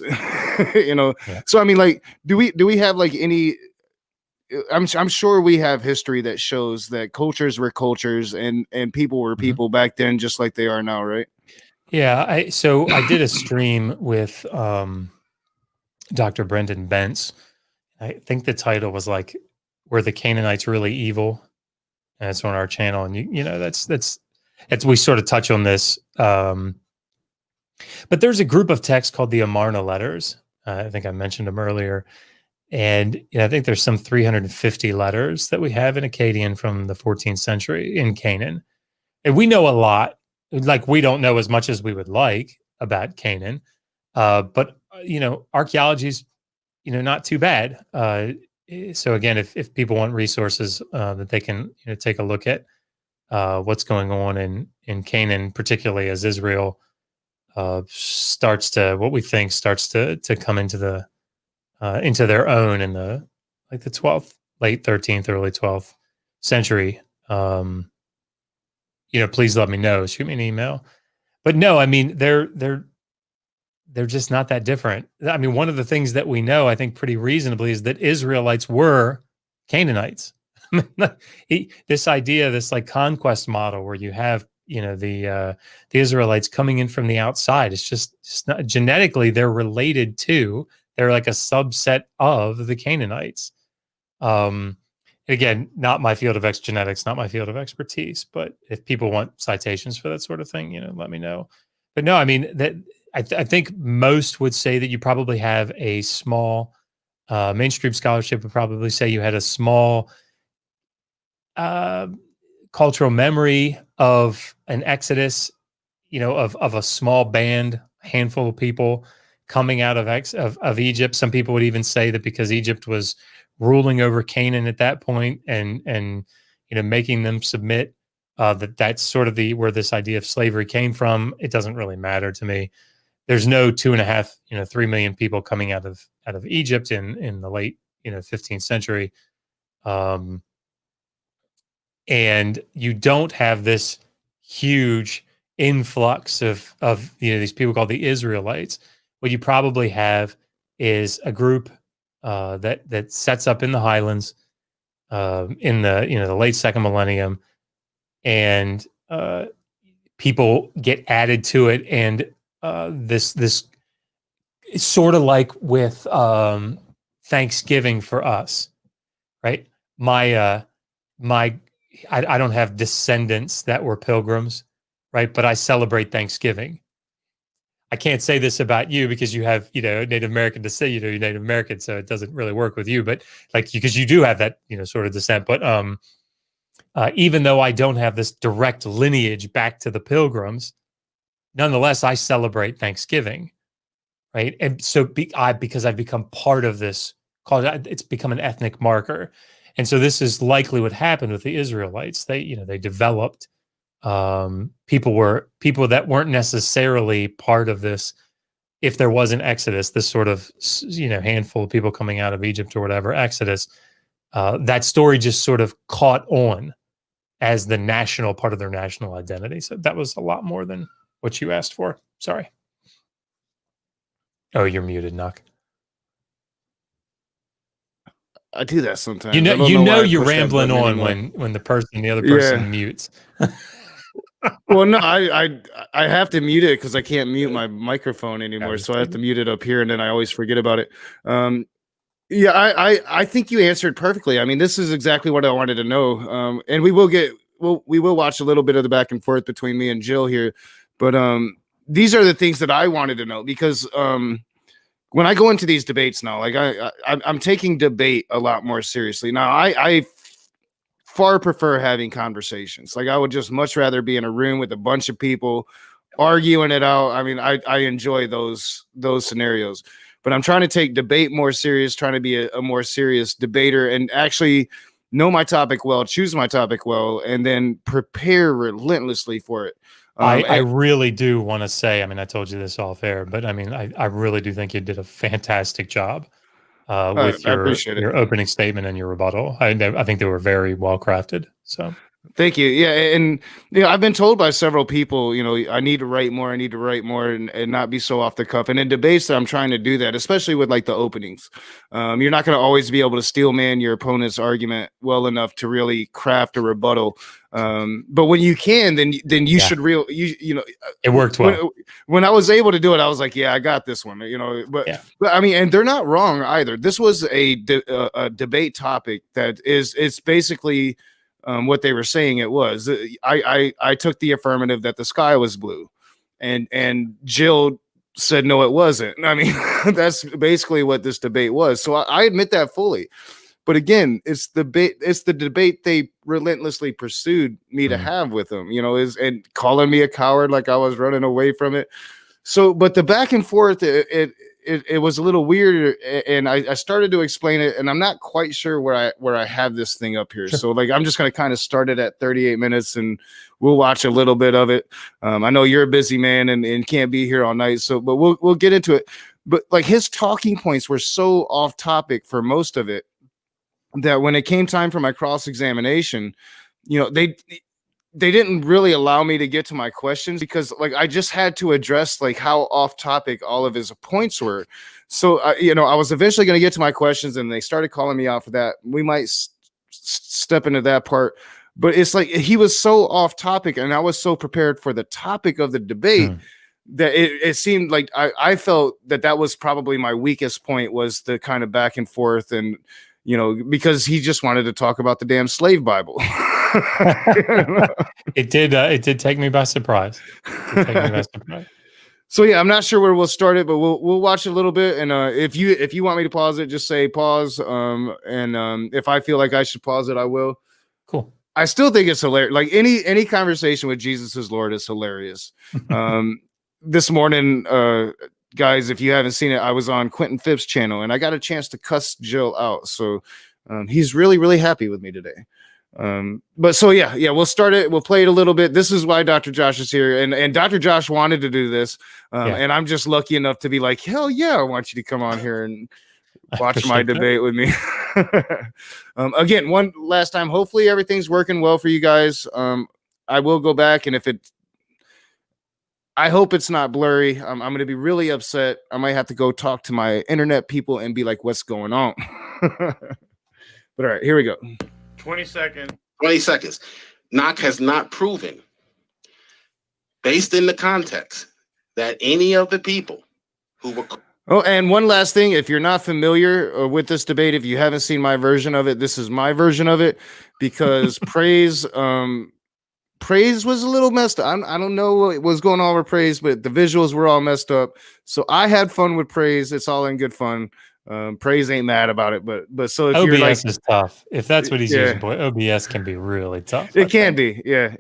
Yeah. So I mean, like, do we have like any I'm sure we have history that shows that cultures were cultures and people were people back then, just like they are now, right? Yeah, so I did a stream with Dr. Brendan Bentz. I think the title was like "Were the Canaanites Really Evil?" And it's on our channel, and that's we sort of touch on this. But there's a group of texts called the Amarna letters. I think I mentioned them earlier, and I think there's some 350 letters that we have in Akkadian from the 14th century in Canaan, and we know a lot. Like we don't know as much as we would like about Canaan, but archaeology's not too bad. So again, if people want resources that they can take a look at what's going on in Canaan, particularly as Israel starts to come into their own in the like the 12th, late 13th, early 12th century. Please let me know. Shoot me an email. But no, I mean they're just not that different. I mean, one of the things that we know, I think, pretty reasonably, is that Israelites were Canaanites. This idea, this like conquest model, where you have the Israelites coming in from the outside, it's just not genetically they're related to. They're like a subset of the Canaanites. Again, not my field of genetics, not my field of expertise. But if people want citations for that sort of thing, let me know. But no, I mean that. I think most would say that you probably have a small mainstream scholarship would probably say you had a small cultural memory of an exodus, of a small band, handful of people coming out of Egypt. Some people would even say that because Egypt was ruling over Canaan at that point and making them submit, that's sort of where this idea of slavery came from. It doesn't really matter to me. There's no 2.5, 3 million people coming out of Egypt in the late 15th century, and you don't have this huge influx of these people called the Israelites. What you probably have is a group that sets up in the highlands in the late second millennium, and people get added to it, and this is sort of like with Thanksgiving for us, right? My I don't have descendants that were pilgrims, right? But I celebrate Thanksgiving. I can't say this about you because you have, Native American descent, you're Native American, so it doesn't really work with you. But like, because you do have that, sort of descent. But even though I don't have this direct lineage back to the pilgrims, nonetheless, I celebrate Thanksgiving, right? And so because I've become part of this culture, it's become an ethnic marker. And so this is likely what happened with the Israelites. They developed people that weren't necessarily part of this. If there was an exodus, this sort of handful of people coming out of Egypt or whatever exodus, that story just sort of caught on as the national part of their national identity. So that was a lot more than what you asked for. Sorry. Oh, you're muted, Knock. I do that sometimes. You're rambling on when the other person mutes. Well, no, I have to mute it because I can't mute my microphone anymore, so I have to mute it up here, and then I always forget about it. Yeah, I think you answered perfectly. I mean, this is exactly what I wanted to know. And we will watch a little bit of the back and forth between me and Jill here, but these are the things that I wanted to know because when I go into these debates now, like I'm taking debate a lot more seriously now. I far prefer having conversations. Like I would just much rather be in a room with a bunch of people arguing it out. I mean, I enjoy those scenarios, but I'm trying to take debate more serious, trying to be a more serious debater and actually know my topic well, choose my topic well, and then prepare relentlessly for it. I really do want to say, I mean, I told you this off air, but I mean, I really do think you did a fantastic job with your opening statement and your rebuttal. I think they were very well crafted. So Thank you. Yeah, and I've been told by several people, I need to write more, I need to write more, and not be so off the cuff. And in debates, I'm trying to do that, especially with like the openings. You're not going to always be able to steel man your opponent's argument well enough to really craft a rebuttal. But when you can, then you should it worked when, well. when I was able to do it, I was like, yeah, I got this one. But I mean, and they're not wrong either. This was a debate topic that it's basically what they were saying it was. I took the affirmative that the sky was blue, and Jill said no, it wasn't. I mean, that's basically what this debate was. So I admit that fully. But again, it's the debate they relentlessly pursued me to have with them, is and calling me a coward like I was running away from it. So, but the back and forth, it was a little weird, and I started to explain it, and I'm not quite sure where I have this thing up here. Sure. So, like, I'm just going to kind of start it at 38 minutes, and we'll watch a little bit of it. I know you're a busy man and can't be here all night, so but we'll get into it. But like his talking points were so off topic for most of it that when it came time for my cross examination, they didn't really allow me to get to my questions because like I just had to address like how off topic all of his points were. So I was eventually going to get to my questions, and they started calling me out for that. We might step into that part, but it's like he was so off topic, and I was so prepared for the topic of the debate that it seemed like I felt that was probably my weakest point, was the kind of back and forth, and because he just wanted to talk about the damn slave Bible. It did take me by surprise. So yeah, I'm not sure where we'll start it, but we'll watch a little bit, and if you want me to pause it, just say pause. And if I feel like I should pause it, I will. Cool. I still think it's hilarious. Like any conversation with Jesus is Lord is hilarious. This morning, guys, if you haven't seen it, I was on Quentin Phipp's channel, and I got a chance to cuss Jill out. So he's really, really happy with me today. But so yeah, we'll start it. We'll play it a little bit. This is why Dr. Josh is here, and Dr. Josh wanted to do this, and I'm just lucky enough to be like, hell yeah, I want you to come on here and watch my debate with me. Again, one last time. Hopefully everything's working well for you guys. I will go back, and I hope it's not blurry. I'm going to be really upset. I might have to go talk to my internet people and be like, what's going on? But all right, here we go. 20 seconds. 20 seconds. Knock has not proven, based in the context, that any of the people who were... Oh, and one last thing. If you're not familiar with this debate, if you haven't seen my version of it, this is my version of it, because praise was a little messed up. I don't know what was going on with praise, but the visuals were all messed up. So I had fun with praise. It's all in good fun. Praise ain't mad about it, but so if OBS you're like, is tough. If that's what he's using, boy, OBS can be really tough. It can be, yeah.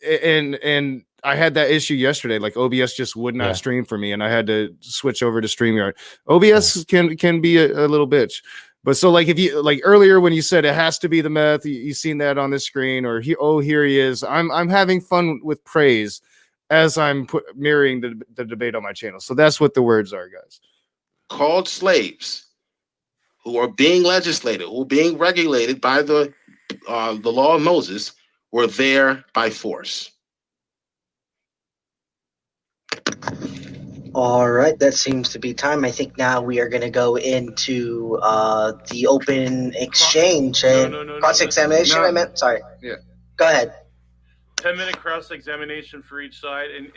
And I had that issue yesterday. Like OBS just would not stream for me, and I had to switch over to StreamYard. OBS can be a little bitch. But so like if you like earlier when you said it has to be the meth, you seen that on the screen, or here he is. I'm having fun with praise as I'm mirroring the debate on my channel. So that's what the words are, guys. Called slaves who are being legislated, who are being regulated by the law of Moses, were there by force. All right, that seems to be time. I think now we are going to go into the open exchange and cross-examination. I meant, sorry. Yeah. Go ahead. 10-minute cross-examination for each side, and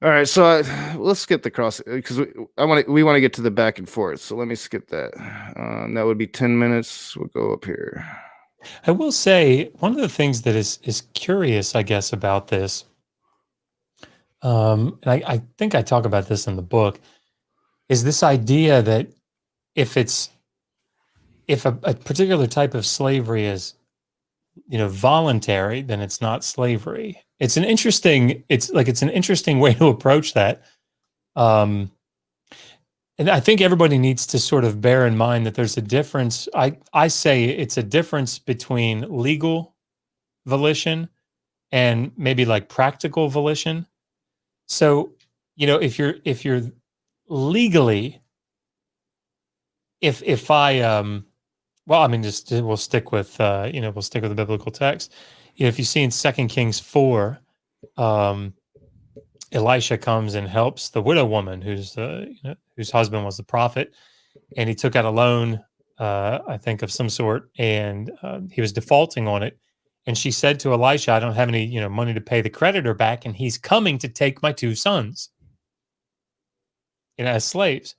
all right, so let's skip the cross because we want to get to the back and forth. So let me skip that. That would be 10 minutes. We'll go up here. I will say one of the things that is curious, I guess, about this, and I think I talk about this in the book, is this idea that if a particular type of slavery is voluntary, then it's not slavery. It's an interesting way to approach that. And I think everybody needs to sort of bear in mind that there's a difference. I say it's a difference between legal volition and maybe like practical volition. So, if you're legally, if I Well, I mean, just we'll stick with we'll stick with the biblical text. If you see in 2 Kings 4, Elisha comes and helps the widow woman whose husband was the prophet, and he took out a loan, I think of some sort, and he was defaulting on it. And she said to Elisha, "I don't have any money to pay the creditor back, and he's coming to take my 2 sons, as slaves."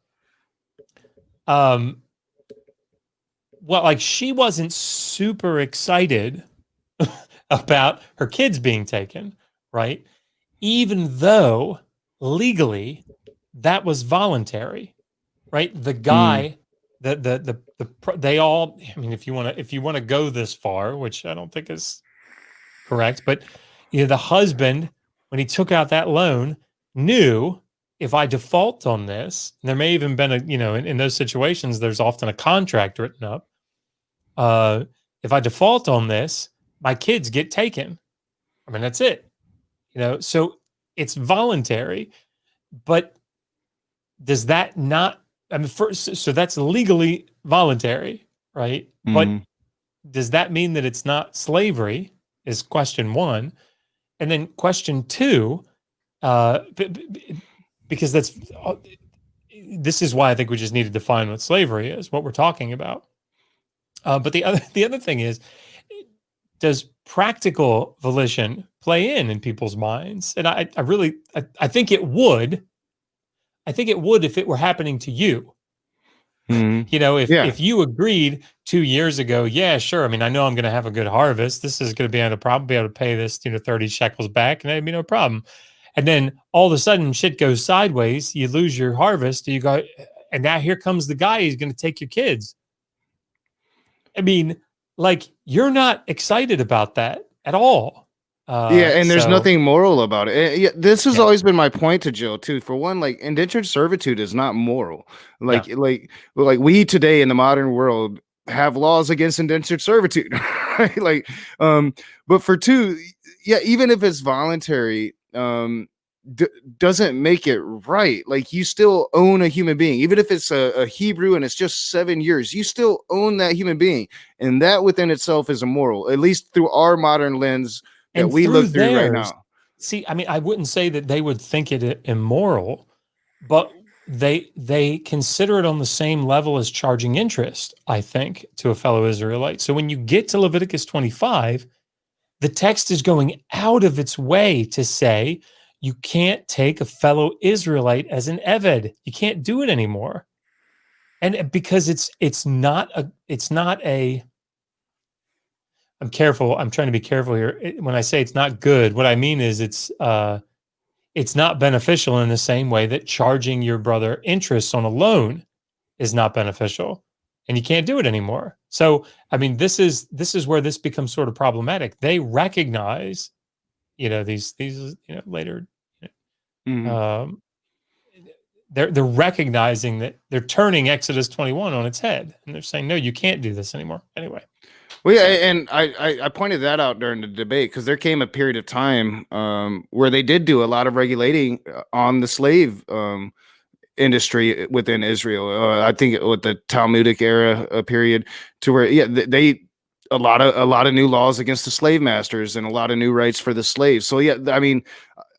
Well, like, she wasn't super excited about her kids being taken, right? Even though legally that was voluntary, right? The guy, they all, I mean, if you want to go this far, which I don't think is correct, but the husband, when he took out that loan, knew, if I default on this, and there may even been in those situations, there's often a contract written up. If I default on this, my kids get taken. I mean, that's it. So it's voluntary, but does that not, I mean, so that's legally voluntary, right? But does that mean that it's not slavery, is question one. And then question two, because this is why I think we just need to define what slavery is, what we're talking about. But the other thing is, does practical volition play in people's minds? And I think it would. I think it would if it were happening to you. If you agreed 2 years ago, yeah, sure. I mean, I know I'm going to have a good harvest. This is going to be able to pay this 30 shekels back, and that'd be no problem. And then all of a sudden, shit goes sideways. You lose your harvest. You go, and now here comes the guy who's going to take your kids. I mean, like, you're not excited about that at all. And there's nothing moral about it. This has always been my point to Jill too. For one, like, indentured servitude is not moral. Like we today in the modern world have laws against indentured servitude, right? Like, but for two, even if it's voluntary, doesn't make it right. Like, you still own a human being, even if it's a Hebrew and it's just 7 years, you still own that human being, and that within itself is immoral, at least through our modern lens that we look through right now. See, I mean, I wouldn't say that they would think it immoral, but they consider it on the same level as charging interest, I think, to a fellow Israelite. So when you get to Leviticus 25, the text is going out of its way to say, you can't take a fellow Israelite as an eved. You can't do it anymore. And because it's not a, I'm careful. I'm trying to be careful here. When I say it's not good, what I mean is it's not beneficial in the same way that charging your brother interest on a loan is not beneficial, and you can't do it anymore. So, I mean, this is where this becomes sort of problematic. They recognize, these later, they're recognizing that they're turning Exodus 21 on its head, and they're saying, no, you can't do this anymore. Anyway. Well, and I pointed that out during the debate, because there came a period of time where they did do a lot of regulating on the slave industry within Israel. I think with the Talmudic era period, to where they a lot of new laws against the slave masters and a lot of new rights for the slaves. So I mean,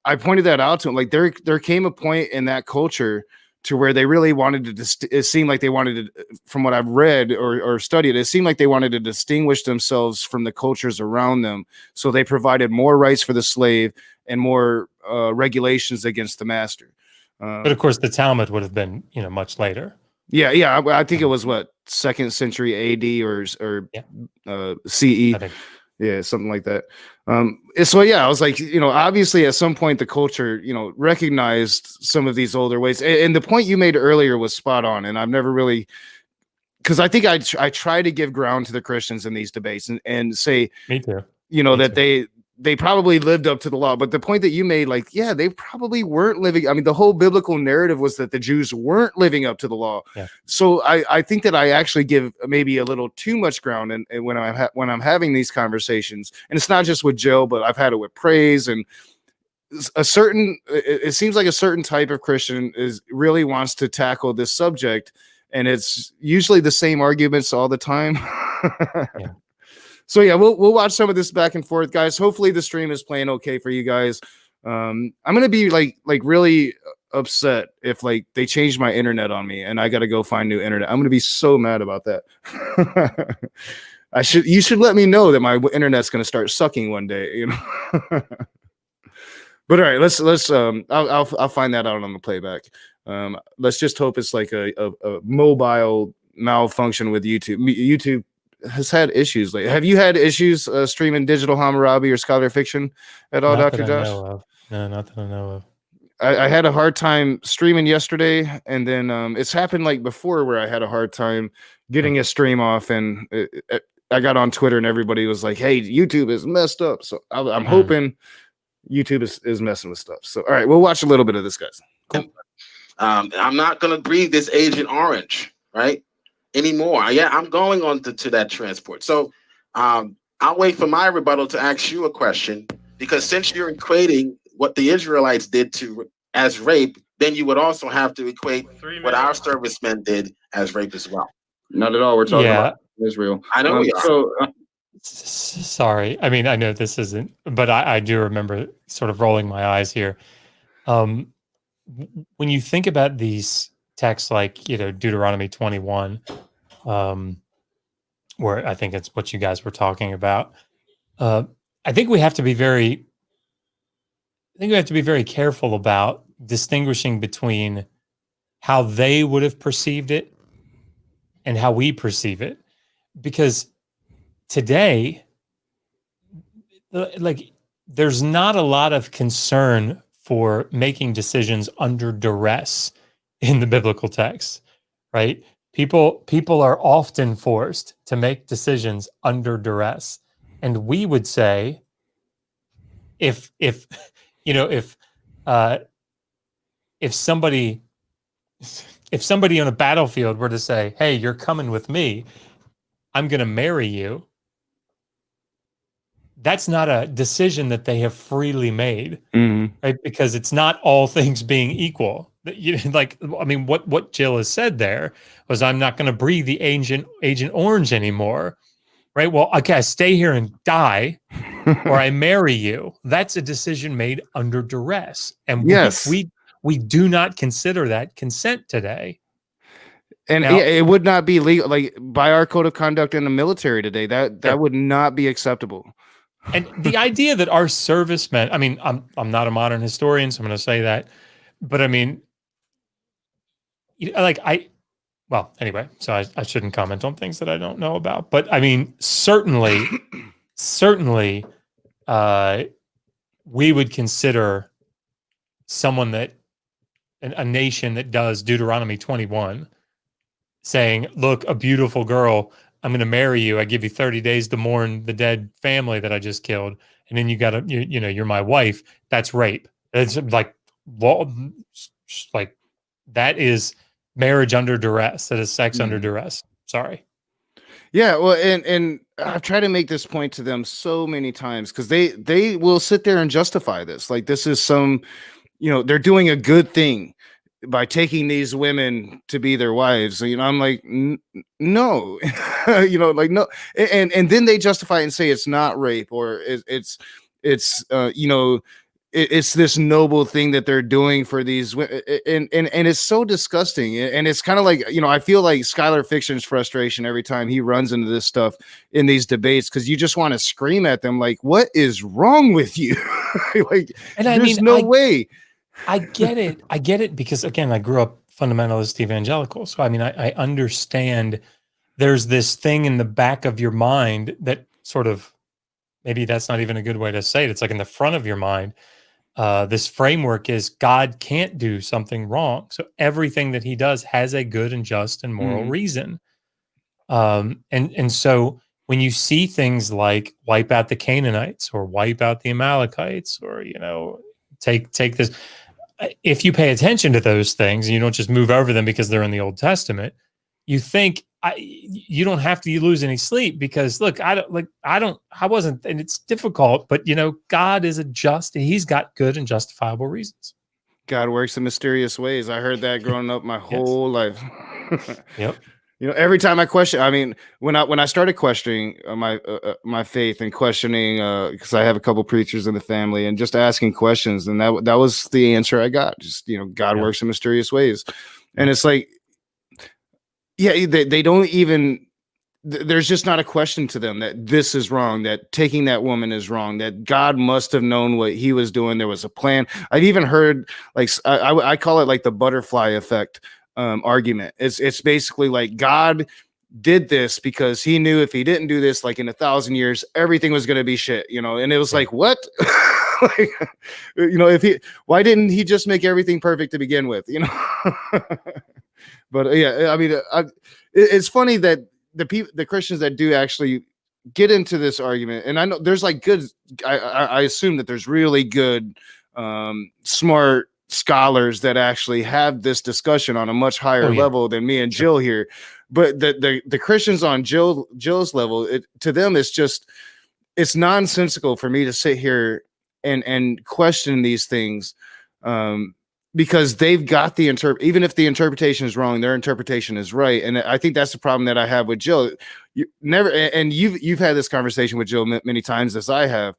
I pointed that out to him. Like, there came a point in that culture to where they really wanted to, it seemed like they wanted to, from what I've read or studied, it seemed like they wanted to distinguish themselves from the cultures around them. So they provided more rights for the slave and more regulations against the master. But of course, the Talmud would have been, much later. Yeah. I think it was 2nd century AD or CE. Yeah, something like that. So I was like, obviously at some point the culture, recognized some of these older ways. And the point you made earlier was spot on. And I've never really, because I think I try to give ground to the Christians in these debates and say, Me too. That they probably lived up to the law. But the point that you made, like, they probably weren't living. I mean, the whole biblical narrative was that the Jews weren't living up to the law. Yeah. So I think that I actually give maybe a little too much ground and when I'm having these conversations. And it's not just with Joe, but I've had it with Praise, and it seems like a certain type of Christian really wants to tackle this subject. And it's usually the same arguments all the time. Yeah. So yeah, we'll watch some of this back and forth, guys. Hopefully the stream is playing okay for you guys. I'm gonna be like really upset if like they change my internet on me and I gotta go find new internet. I'm gonna be so mad about that. You should let me know that my internet's gonna start sucking one day, you know. But all right, let's I'll find that out on the playback. Let's just hope it's like a mobile malfunction with YouTube. YouTube has had issues. Like, have you had issues streaming Digital Hammurabi or Scholar Fiction at all, Not Dr. that I Josh? know of. No, not that I know of. I had a hard time streaming yesterday, and then it's happened like before where I had a hard time getting a stream off, and I got on Twitter and everybody was like, "Hey, YouTube is messed up." So I'm hoping YouTube is messing with stuff. So all right, we'll watch a little bit of this, guys. Cool. I'm not gonna breathe this Agent Orange, right? Anymore. Yeah, I'm going on to that transport. So I'll wait for my rebuttal to ask you a question, because since you're equating what the Israelites did as rape, then you would also have to equate what our servicemen did as rape as well. Not at all. We're talking about Israel. I know we are. So sorry. I mean, I know this isn't, but I do remember sort of rolling my eyes here. When you think about these texts like, you know, Deuteronomy 21, where I think it's what you guys were talking about, I think we have to be very careful about distinguishing between how they would have perceived it and how we perceive it. Because today, like, there's not a lot of concern for making decisions under duress in the biblical text, right? People are often forced to make decisions under duress. And we would say, if somebody on a battlefield were to say, "Hey, you're coming with me, I'm going to marry you," that's not a decision that they have freely made, right? Because it's not all things being equal. Like, I mean, what Jill has said there was, "I'm not going to breathe the Agent Orange anymore," right? Well, okay, I stay here and die, or I marry you. That's a decision made under duress, and yes, we do not consider that consent today. And now, it would not be legal, like by our code of conduct in the military today. That would not be acceptable. And the idea that our servicemen, I mean, I'm not a modern historian, so I'm going to say that, but I mean, like anyway, so I shouldn't comment on things that I don't know about. But I mean, certainly, we would consider someone that a nation that does Deuteronomy 21, saying, "Look, a beautiful girl, I'm going to marry you. I give you 30 days to mourn the dead family that I just killed, and then you're my wife." That's rape. It's like that is marriage under duress. That is sex under duress. Sorry. Yeah, well, and I've tried to make this point to them so many times, because they will sit there and justify this. Like, this is some, they're doing a good thing by taking these women to be their wives. So, I'm like, no, like, no. And then they justify it and say it's not rape, or it's this noble thing that they're doing for these women. And it's so disgusting. And it's kind of like, I feel like Scholar Fiction's frustration every time he runs into this stuff in these debates, because you just want to scream at them, like, what is wrong with you? Like, and there's no way. I get it because, again, I grew up fundamentalist evangelical. So, I mean, I understand there's this thing in the back of your mind that sort of, maybe that's not even a good way to say it. It's like in the front of your mind. This framework is God can't do something wrong. So everything that he does has a good and just and moral reason. And so when you see things like wipe out the Canaanites or wipe out the Amalekites, or, take this, if you pay attention to those things and you don't just move over them because they're in the Old Testament, you think you don't have to lose any sleep, because look, I wasn't, and it's difficult, but God is he's got good and justifiable reasons. God works in mysterious ways. I heard that growing up my whole life. Yep. every time I question, I mean, when I started questioning my faith and questioning, because I have a couple preachers in the family, and just asking questions, and that was the answer I got. Just God works in mysterious ways, and it's like, yeah, they don't even. There's just not a question to them that this is wrong, that taking that woman is wrong, that God must have known what he was doing. There was a plan. I've even heard, like, I call it like the butterfly effect argument. It's basically like God did this because he knew if he didn't do this, like in 1,000 years, everything was going to be shit, and it was like, what? Like, why didn't he just make everything perfect to begin with? But yeah, I mean, it's funny that the Christians that do actually get into this argument, and I know there's like good, I assume that there's really good, smart scholars that actually have this discussion on a much higher level than me and Jill here. But the Christians on Jill's level, to them, it's nonsensical for me to sit here and question these things. Because they've got even if the interpretation is wrong, their interpretation is right. And I think that's the problem that I have with Jill. You've had this conversation with Jill many times, as I have.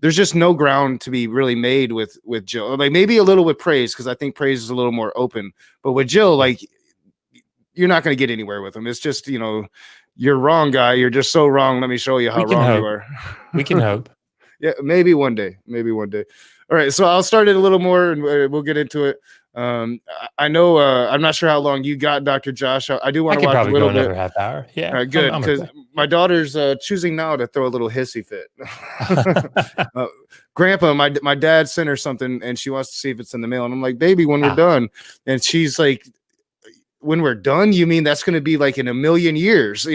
There's just no ground to be really made with Jill. Like maybe a little with praise, because I think praise is a little more open. But with Jill, like, you're not going to get anywhere with him. It's just, you're wrong, guy. You're just so wrong. Let me show you how wrong you are. We can hope. Yeah, maybe one day. All right, so I'll start it a little more, and we'll get into it. I know I'm not sure how long you got, Dr. Josh. I do want to watch a little bit. Another half hour. Yeah, all right, good, because my daughter's choosing now to throw a little hissy fit. Grandpa, my dad sent her something, and she wants to see if it's in the mail, and I'm like, baby, when we're done, and she's like, when we're done, you mean that's going to be like in a million years,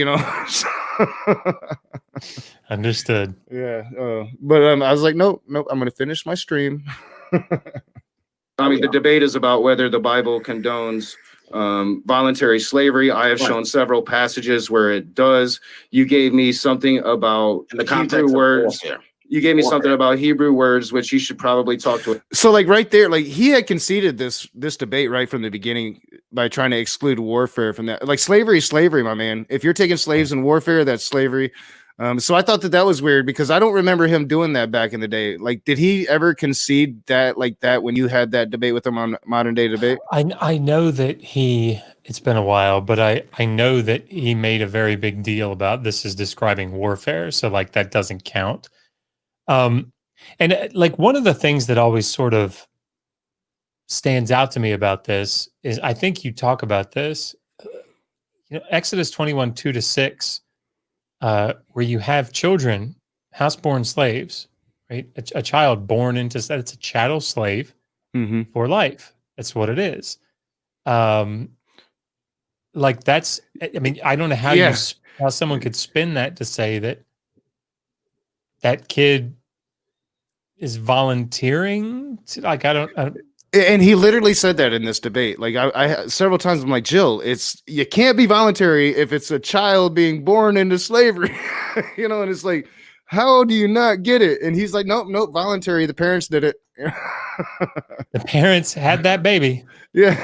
Understood. Yeah, but I was like, nope, I'm going to finish my stream. I mean, the debate is about whether the Bible condones voluntary slavery. I have shown several passages where it does. You gave me something about In the context Hebrew of words. warfare. You gave me something about Hebrew words, which you should probably talk to. So, like right there, like he had conceded this debate right from the beginning by trying to exclude warfare from that. Like slavery is slavery, my man. If you're taking slaves in warfare, that's slavery. So I thought that was weird, because I don't remember him doing that back in the day. Like, did he ever concede that like that when you had that debate with him on Modern Day Debate? I know that it's been a while, but I know that he made a very big deal about this is describing warfare. So like that doesn't count. And like one of the things that always sort of stands out to me about this is, I think you talk about this, Exodus 21, 2-6, where you have children, houseborn slaves, right? A child born into that, it's a chattel slave for life. That's what it is. Like that's, I mean, I don't know how how someone could spin that to say that kid is volunteering to, like, I don't. And he literally said that in this debate. Like I several times, I'm like, Jill, you can't be voluntary if it's a child being born into slavery, and it's like, how do you not get it? And he's like, nope, voluntary. The parents did it. The parents had that baby. Yeah.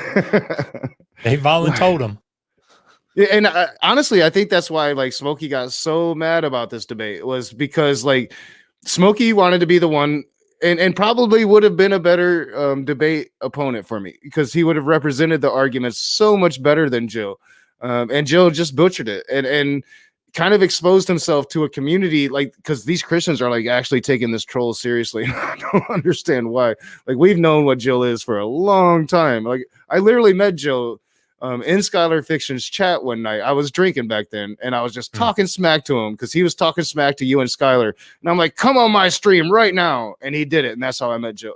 They voluntold him. Yeah, and honestly, I think that's why like Smokey got so mad about this debate, was because like Smokey wanted to be the one, and probably would have been a better debate opponent for me, because he would have represented the arguments so much better than Jill. And Jill just butchered it and kind of exposed himself to a community, like, because these Christians are like actually taking this troll seriously. I don't understand why. Like, we've known what Jill is for a long time. Like, I literally met Jill in Scholar Fiction's chat one night. I was drinking back then, and I was just talking smack to him because he was talking smack to you and Skylar. And I'm like, come on my stream right now. And he did it. And that's how I met Jill.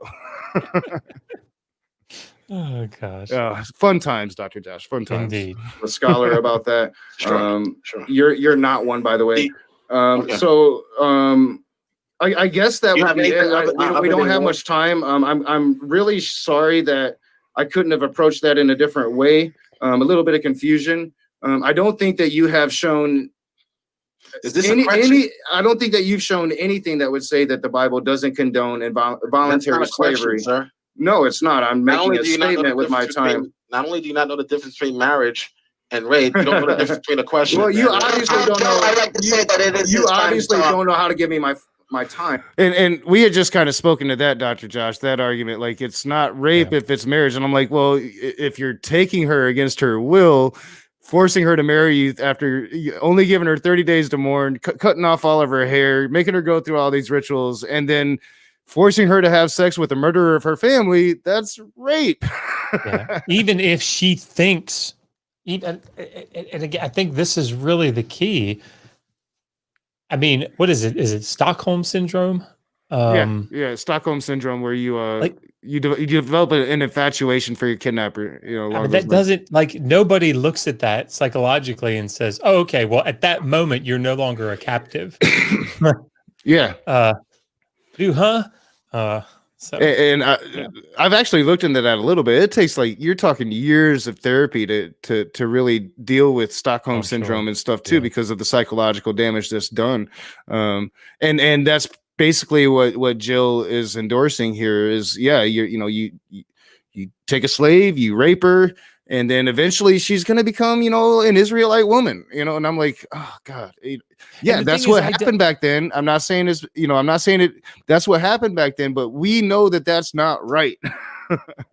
Oh, gosh. Fun times, Dr. Josh. Fun times. Indeed. A scholar about that. Sure. You're not one, by the way. Okay. So I guess that You would have be anything it. We don't have much time. I'm really sorry that I couldn't have approached that in a different way. A little bit of confusion. I don't think that you have shown. Is this I don't think that you've shown anything that would say that the Bible doesn't condone voluntary slavery. Question, sir. No, it's not. I'm making a statement with my time. Not only do you not know the difference between marriage and rape, you don't know the difference between a question. Well, you and obviously don't know. I like to say that it is. You his time to obviously talk. don't know how to give me my time. And we had just kind of spoken to that, Dr. Josh, that argument, like it's not rape if it's marriage. And I'm like, well, if you're taking her against her will, forcing her to marry you after only giving her 30 days to mourn, cutting off all of her hair, making her go through all these rituals, and then forcing her to have sex with the murderer of her family, that's rape. Even if she thinks, and again, I think this is really the key. I mean, what is it? Is it Stockholm syndrome? Stockholm syndrome, where you develop an infatuation for your kidnapper. That doesn't, like, nobody looks at that psychologically and says, "Oh, okay, well, at that moment, you're no longer a captive." I've actually looked into that a little bit. It takes, like, you're talking years of therapy to really deal with Stockholm syndrome and stuff too, because of the psychological damage that's done. And that's basically what Jill is endorsing here is, you take a slave, you rape her, and then eventually she's going to become, an Israelite woman, and I'm like, oh God. That's what happened back then. I'm not saying that's what happened back then, but we know that that's not right.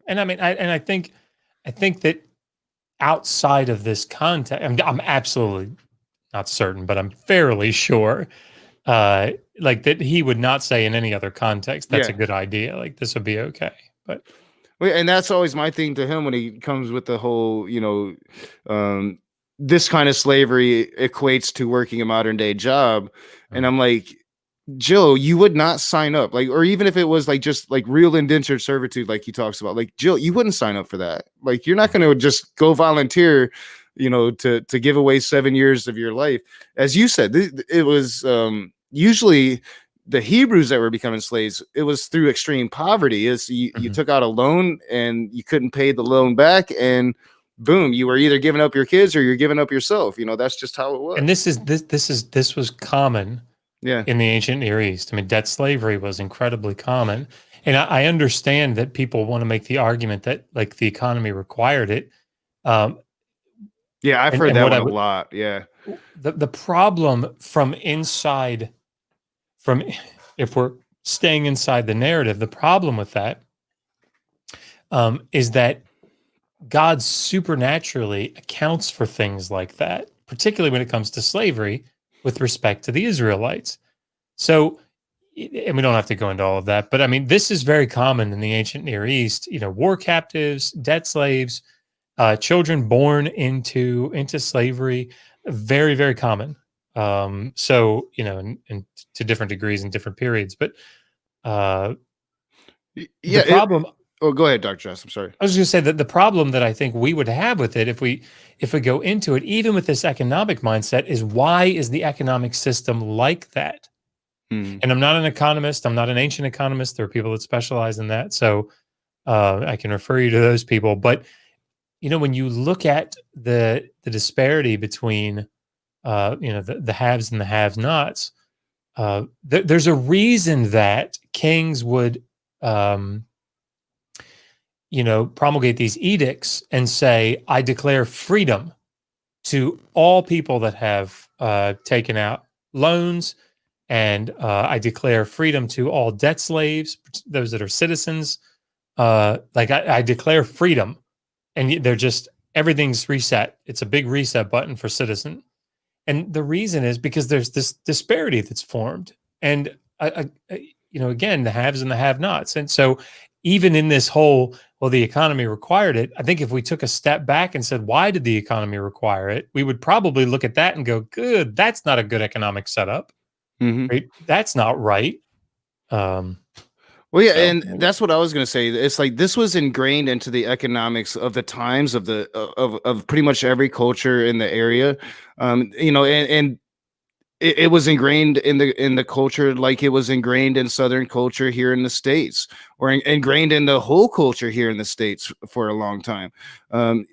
And I mean, I think that outside of this context, I'm absolutely not certain, but I'm fairly sure, like that he would not say in any other context, that's a good idea. Like this would be okay. But and that's always my thing to him when he comes with the whole, this kind of slavery equates to working a modern day job. And I'm like, Jill, you would not sign up, like, or even if it was like just like real indentured servitude, like he talks about, like, Jill, you wouldn't sign up for that. Like, you're not going to just go volunteer, to give away 7 years of your life. As you said, it was usually the Hebrews that were becoming slaves. It was through extreme poverty. You took out a loan and you couldn't pay the loan back, and boom, you were either giving up your kids or you're giving up yourself. That's just how it was. And this was common in the ancient Near East. I mean, debt slavery was incredibly common. And I understand that people want to make the argument that, like, the economy required it. I've heard that one a lot. Yeah. The problem if we're staying inside the narrative, the problem with that is that God supernaturally accounts for things like that, particularly when it comes to slavery with respect to the Israelites. So, and we don't have to go into all of that, but I mean, this is very common in the ancient Near East, war captives, debt slaves, children born into slavery, very, very common. So, and to different degrees in different periods, but the problem. Go ahead, Dr. Joss. I'm sorry. I was going to say that the problem that I think we would have with it, if we go into it, even with this economic mindset, is why is the economic system like that? And I'm not an economist. I'm not an ancient economist. There are people that specialize in that. So I can refer you to those people. But, when you look at the disparity between, the haves and the have-nots, there's a reason that kings would, promulgate these edicts and say, I declare freedom to all people that have taken out loans, and I declare freedom to all debt slaves, those that are citizens. I declare freedom, and they're just, everything's reset. It's a big reset button for citizen. And the reason is because there's this disparity that's formed. And, again, the haves and the have-nots. And so even in this whole, well, the economy required it, I think if we took a step back and said, why did the economy require it? We would probably look at that and go, good, that's not a good economic setup. Right? That's not right. And that's what I was going to say. It's like this was ingrained into the economics of the times of of pretty much every culture in the area, and it was ingrained in the culture, like it was ingrained in Southern culture here in the States, or ingrained in the whole culture here in the States for a long time. And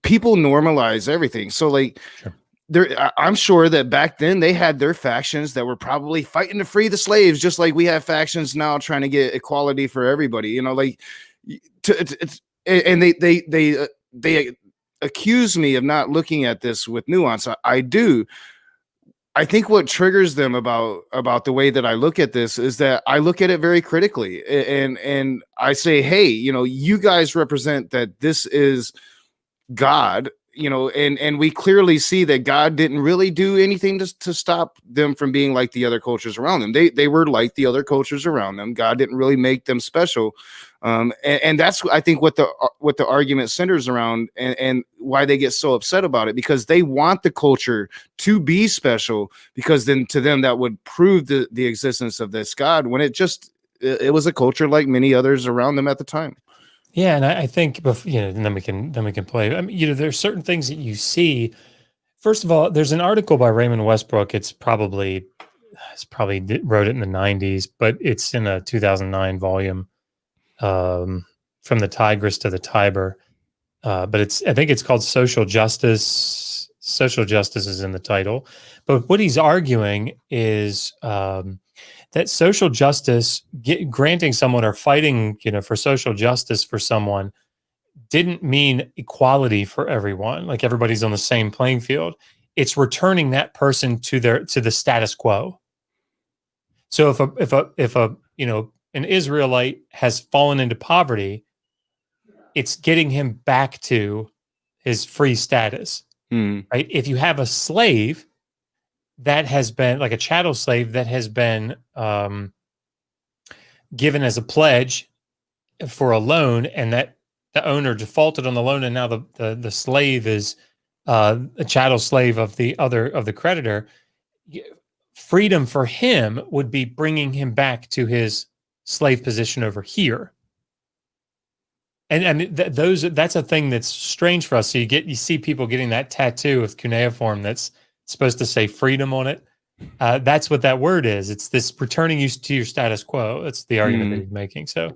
people normalize everything. So, like, sure. I'm sure that back then they had their factions that were probably fighting to free the slaves, just like we have factions now trying to get equality for everybody. And they accuse me of not looking at this with nuance. I do. I think what triggers them about the way that I look at this is that I look at it very critically, and I say, hey, you guys represent that this is God, and we clearly see that God didn't really do anything to stop them from being like the other cultures around them. They were like the other cultures around them. God didn't really make them special. And that's, I think, what the argument centers around, and why they get so upset about it, because they want the culture to be special, because then to them that would prove the existence of this God, when it was a culture like many others around them at the time. Yeah, and I think, and then we can play. I mean, there's certain things that you see. First of all, there's an article by Raymond Westbrook. It's probably wrote it in the 90s, but it's in a 2009 volume, from the Tigris to the Tiber. But I think it's called Social Justice. Social Justice is in the title. But what he's arguing is that social justice, granting someone or fighting, for social justice for someone, didn't mean equality for everyone. Like everybody's on the same playing field. It's returning that person to the status quo. So if an Israelite has fallen into poverty, it's getting him back to his free status. Right? If you have a slave that has been, like a chattel slave that has been given as a pledge for a loan, and that the owner defaulted on the loan, and now the slave is a chattel slave of the creditor, freedom for him would be bringing him back to his slave position over here. And that's a thing that's strange for us. So you see people getting that tattoo with cuneiform that's supposed to say freedom on it. That's what that word is. It's this returning you to your status quo. That's the argument that he's making. So,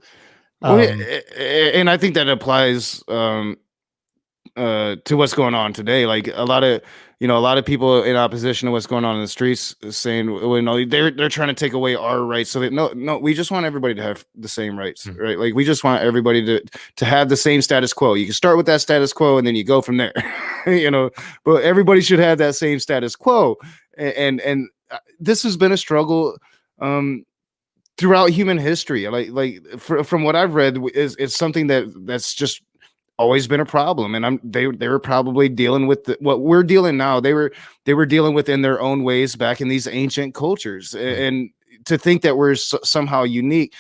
and I think that applies to what's going on today. Like a lot of people in opposition to what's going on in the streets saying, well, no, they're trying to take away our rights. So that no, we just want everybody to have the same rights, right? Like we just want everybody to have the same status quo. You can start with that status quo and then you go from there, but everybody should have that same status quo. And this has been a struggle throughout human history. From what I've read, is something that's just always been a problem, and they were probably dealing with what we're dealing now. They were dealing with in their own ways back in these ancient cultures, and to think that we're somehow unique,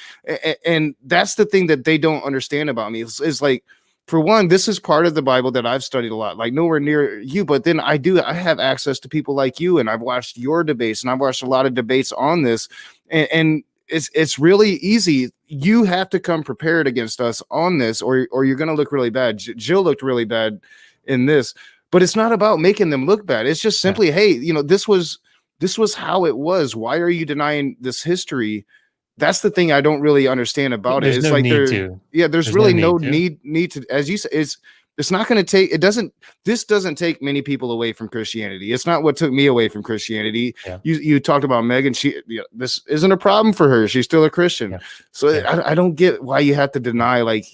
and that's the thing that they don't understand about me is like, for one, this is part of the Bible that I've studied a lot, like nowhere near you, but then I have access to people like you, and I've watched your debates, and I've watched a lot of debates on this, and it's really easy. You have to come prepared against us on this, or you're going to look really bad. Jill looked really bad in this, but it's not about making them look bad. It's just simply, hey, this was how it was. Why are you denying this history? That's the thing I don't really understand about it. It's no like there's really no need to, as you say, it's not going to take, this doesn't take many people away from Christianity. It's not what took me away from Christianity. Yeah. You talked about Megan. This isn't a problem for her. She's still a Christian. Yeah. So I don't get why you have to deny like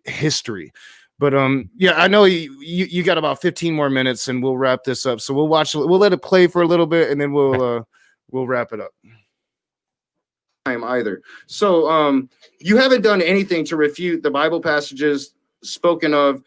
history, but I know you got about 15 more minutes and we'll wrap this up. So we'll let it play for a little bit and then we'll wrap it up. Either. So you haven't done anything to refute the Bible passages spoken of.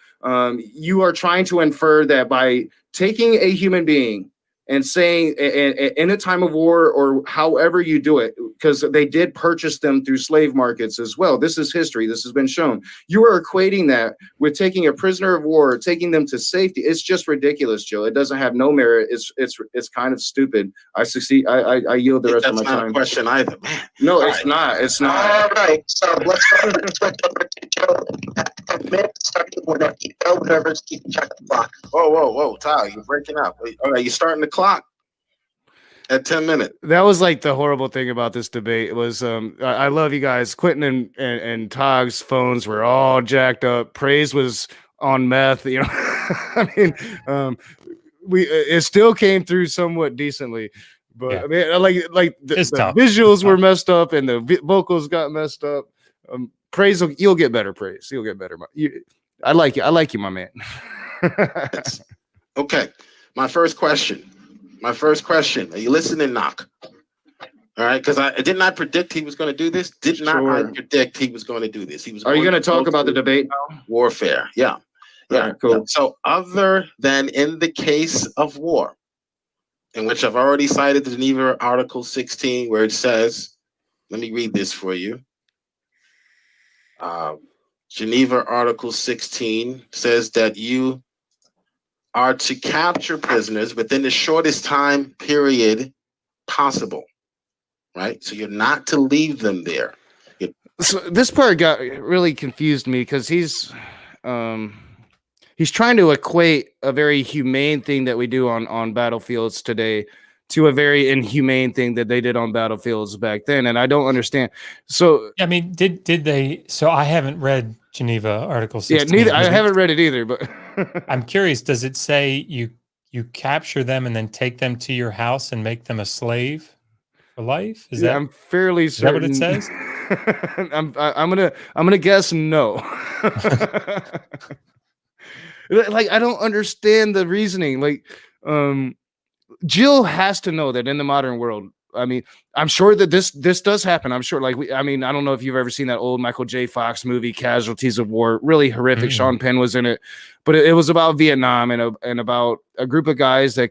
You are trying to infer that by taking a human being and saying in a time of war, or however you do it, because they did purchase them through slave markets as well. This is history. This has been shown. You are equating that with taking a prisoner of war, taking them to safety. It's just ridiculous, Joe. It doesn't have no merit. It's kind of stupid. I succeed. I yield the rest of my time. That's not a question either, man. No, it's not. It's not. All right. So let's go over to Joe. Minutes starting whenever's keeping track of the clock. Whoa, Tyler, you're breaking up. All right, you're starting the clock at 10 minutes. That was like the horrible thing about this debate was I love you guys. Quentin and Togg's phones were all jacked up. Praise was on meth. I mean, it still came through somewhat decently, but I mean, like the visuals were messed up and the vocals got messed up. Praise, you'll get better. Praise, you'll get better. I like you, my man. Yes. Okay. My first question. Are you listening, Knock? All right, because I did not predict he was going to do this. Did not I predict he was going to do this? He was. Are you going to talk about the debate now? Warfare. Yeah. Yeah. Right, cool. Yeah. So, other than in the case of war, in which I've already cited the Geneva Article 16, where it says, let me read this for you. Geneva Article 16 says that you are to capture prisoners within the shortest time period possible, right? So you're not to leave them there. So this part really confused me because he's trying to equate a very humane thing that we do on battlefields today to a very inhumane thing that they did on battlefields back then, and I don't understand. So I mean, did they? So I haven't read Geneva Article 16. Yeah, neither. I haven't read it either, but I'm curious. Does it say you capture them and then take them to your house and make them a slave for life? I'm fairly certain. Is that what it says? I'm gonna guess no. Like, I don't understand the reasoning. Like, Jill has to know that in the modern world, I mean, I'm sure that this does happen. I'm sure, like, I don't know if you've ever seen that old Michael J. Fox movie, Casualties of War, really horrific. Sean Penn was in it, but it was about Vietnam and about a group of guys that,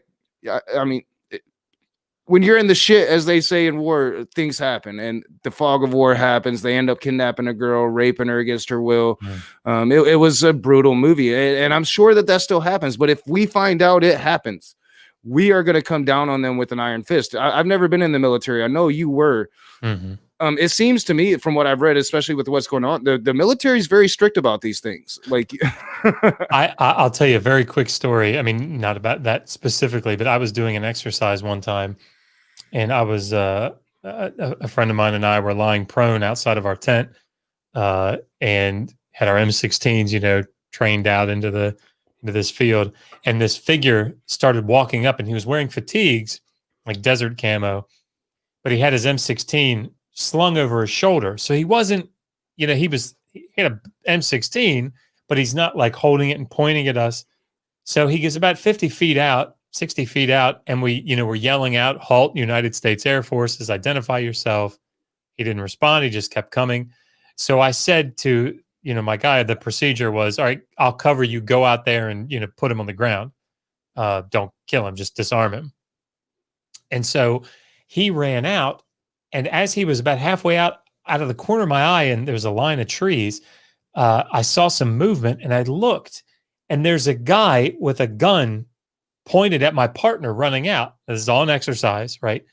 when you're in the shit, as they say in war, things happen, and the fog of war happens. They end up kidnapping a girl, raping her against her will. It was a brutal movie, and I'm sure that still happens. But if we find out it happens, we are going to come down on them with an iron fist. I've never been in the military. I know you were. It seems to me, from what I've read, especially with what's going on, the military is very strict about these things. Like, I'll tell you a very quick story. I mean, not about that specifically, but I was doing an exercise one time, and I was a friend of mine and I were lying prone outside of our tent, and had our M16s, trained out into this field, and this figure started walking up, and he was wearing fatigues, like desert camo, but he had his M16 slung over his shoulder. So he wasn't, he had a M16, but he's not like holding it and pointing at us. So he gets about 50 feet out, 60 feet out, and we're yelling out, "Halt, United States Air Forces, identify yourself." He didn't respond. He just kept coming. So I said to, my guy, the procedure was, "All right, I'll cover you. Go out there and, put him on the ground. Don't kill him, just disarm him." And so he ran out. And as he was about halfway out of the corner of my eye, and there was a line of trees, I saw some movement, and I looked, and there's a guy with a gun pointed at my partner running out. This is all an exercise, right?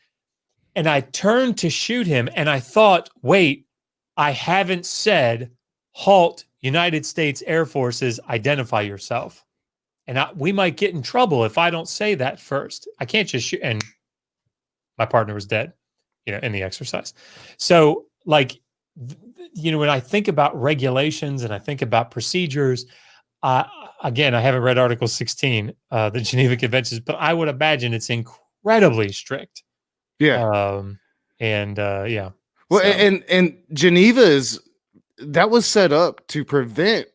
And I turned to shoot him, and I thought, wait, I haven't said, "Halt, United States Air Forces, identify yourself." And we might get in trouble if I don't say that first. I can't just shoot. And my partner was dead, in the exercise. So, like, when I think about regulations and I think about procedures, again, I haven't read Article 16, the Geneva Conventions, but I would imagine it's incredibly strict. Yeah. Yeah. Well, so. and Geneva that was set up to prevent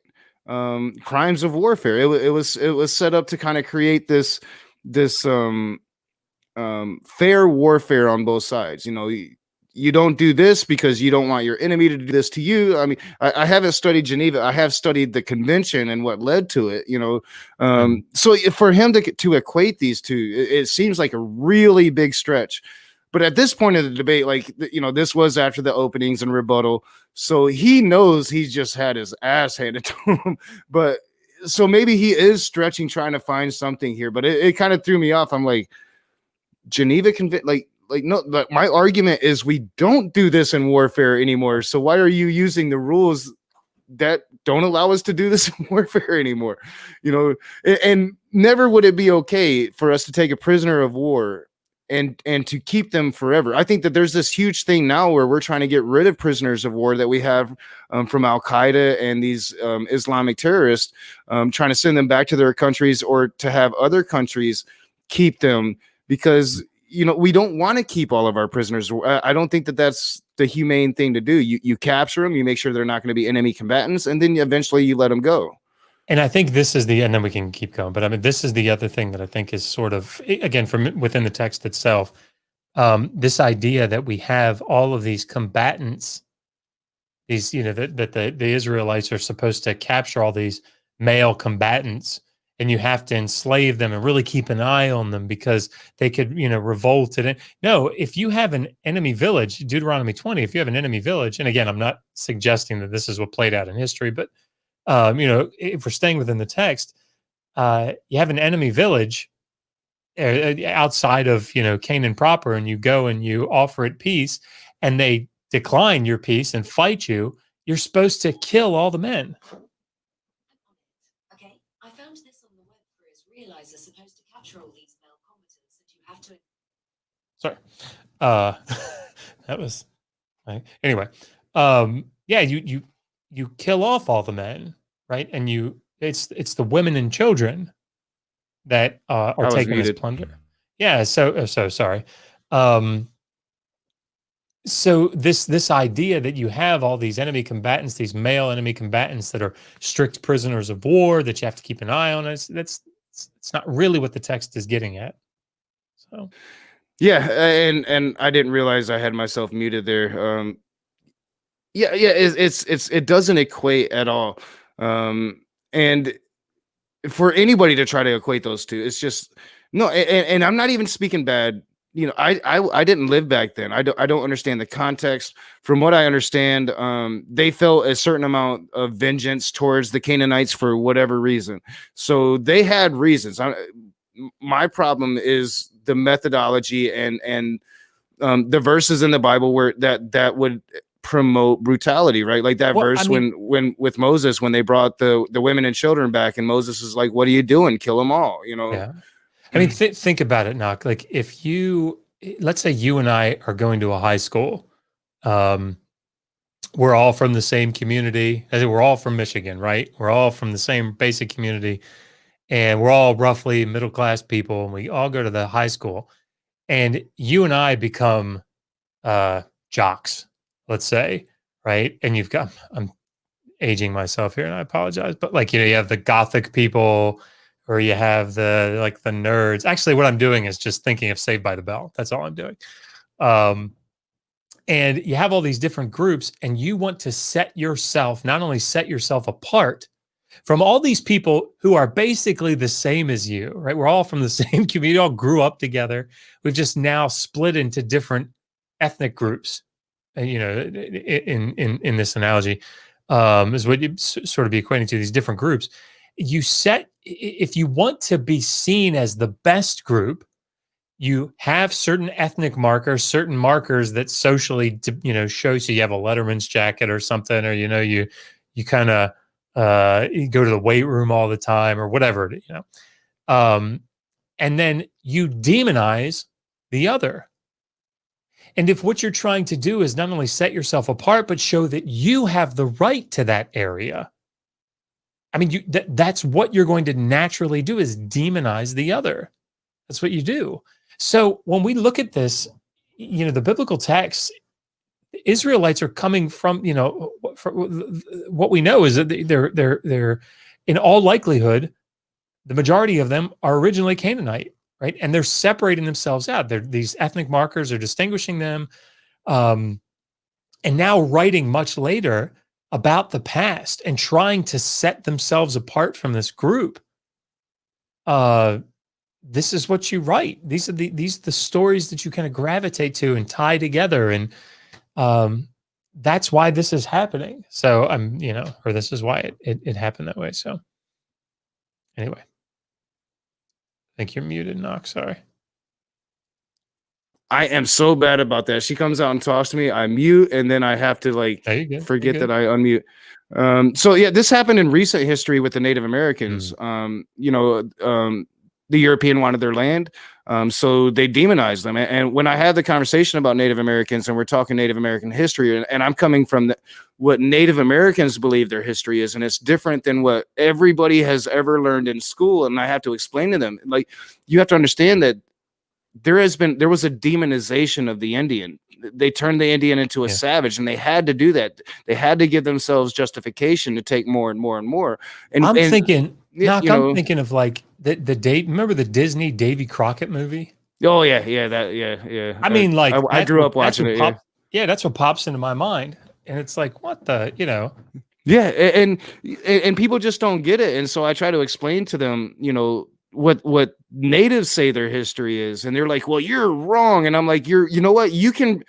crimes of warfare. It was set up to kind of create this fair warfare on both sides. You don't do this because you don't want your enemy to do this to you. I mean, I haven't studied Geneva. I have studied the convention and what led to it, So for him to equate these two, it seems like a really big stretch. But at this point of the debate, like, this was after the openings and rebuttal. So he knows he's just had his ass handed to him. But so maybe he is stretching, trying to find something here. But it kind of threw me off. I'm like, Geneva no, but my argument is we don't do this in warfare anymore. So why are you using the rules that don't allow us to do this in warfare anymore? And never would it be okay for us to take a prisoner of war and to keep them forever. I think that there's this huge thing now where we're trying to get rid of prisoners of war that we have from Al-Qaeda and these Islamic terrorists, trying to send them back to their countries or to have other countries keep them, because we don't want to keep all of our prisoners. I don't think that that's the humane thing to do. You capture them, you make sure they're not going to be enemy combatants, and then eventually you let them go. And I think this is and then we can keep going, but I mean, this is the other thing that I think is sort of, again, from within the text itself, this idea that we have all of these combatants, these, that the Israelites are supposed to capture all these male combatants, and you have to enslave them and really keep an eye on them because they could, revolt it. No, if you have an enemy village, Deuteronomy 20, if you have an enemy village, and again, I'm not suggesting that this is what played out in history, but if we're staying within the text, you have an enemy village outside of, Canaan proper, and you go and you offer it peace, and they decline your peace and fight you, you're supposed to kill all the men. Okay, I found this on the web for Israelites are supposed to capture all these male combatants that you have to. Sorry, that was anyway. Yeah, you kill off all the men, right? And it's the women and children that are taken as plunder. Yeah, so sorry. So this idea that you have all these enemy combatants, these male enemy combatants that are strict prisoners of war that you have to keep an eye on, it's not really what the text is getting at. So yeah, and I didn't realize I had myself muted there. It doesn't equate at all. And for anybody to try to equate those two, it's just no. And I'm not even speaking bad. I didn't live back then. I don't understand the context. From what I understand, they felt a certain amount of vengeance towards the Canaanites for whatever reason. So they had reasons. My problem is the methodology and the verses in the Bible where that would promote brutality, right? Like that verse when with Moses, when they brought the women and children back, and Moses is like, "What are you doing? Kill them all!" Yeah. I mean, think about it, Knock. Like if let's say you and I are going to a high school, we're all from the same community. We're all from Michigan, right? We're all from the same basic community, and we're all roughly middle-class people, and we all go to the high school, and you and I become jocks, let's say, right? And I'm aging myself here, and I apologize, but like, you have the Gothic people, or you have the nerds. Actually, what I'm doing is just thinking of Saved by the Bell. That's all I'm doing. And you have all these different groups, and you want to not only set yourself apart from all these people who are basically the same as you, right? We're all from the same community, all grew up together. We've just now split into different ethnic groups, in this analogy, is what you sort of be equating to, these different groups. If you want to be seen as the best group, you have certain ethnic markers, certain markers that socially, show. So you have a Letterman's jacket or something, or, you kind of, you go to the weight room all the time or whatever, and then you demonize the other. And if what you're trying to do is not only set yourself apart, but show that you have the right to that area, I mean, that's what you're going to naturally do, is demonize the other. That's what you do. So when we look at this, the biblical text, Israelites are coming from, what we know is that they're in all likelihood, the majority of them are originally Canaanite, right? And they're separating themselves out. These ethnic markers are distinguishing them. And now writing much later about the past and trying to set themselves apart from this group. This is what you write. These are the stories that you kind of gravitate to and tie together. And that's why this is happening. So or this is why it happened that way. So anyway, I think you're muted, Knock. Sorry. I am so bad about that. She comes out and talks to me, I mute, and then I have to forget that I unmute. So yeah, this happened in recent history with the Native Americans. The European wanted their land, so they demonized them. And when I had the conversation about Native Americans, and we're talking Native American history, and I'm coming from what Native Americans believe their history is, and it's different than what everybody has ever learned in school. And I have to explain to them, like, you have to understand that there was a demonization of the Indian. they turned the Indian into a savage, and they had to do that. They had to give themselves justification to take more and more and more. And I'm thinking, Knock, you know, I'm thinking of like the date. Remember the Disney Davy Crockett movie? oh yeah. I mean, like I grew up watching it. Yeah, that's what pops into my mind, and it's like, what the, Yeah, and people just don't get it, and so I try to explain to them, what natives say their history is, and they're like, "Well, you're wrong," and I'm like, you know what? You can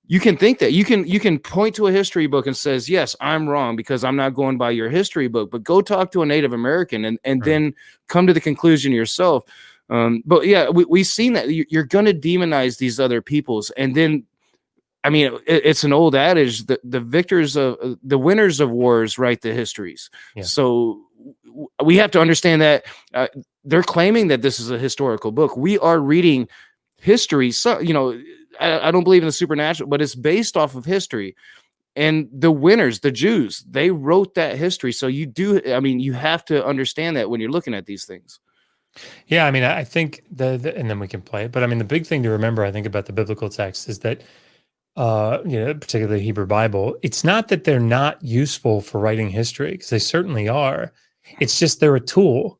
think that you can point to a history book and says, "Yes, I'm wrong because I'm not going by your history book," but go talk to a Native American and then come to the conclusion yourself. But yeah, we've seen that you're going to demonize these other peoples, and then. I mean, it's an old adage that the winners of wars write the histories. Yeah. So we have to understand that they're claiming that this is a historical book. We are reading history. So, I don't believe in the supernatural, but it's based off of history. And the winners, the Jews, they wrote that history. So you have to understand that when you're looking at these things. Yeah, I mean, I think and then we can play it. But I mean, the big thing to remember, I think, about the biblical text is that particularly the Hebrew Bible, it's not that they're not useful for writing history, because they certainly are. It's just they're a tool.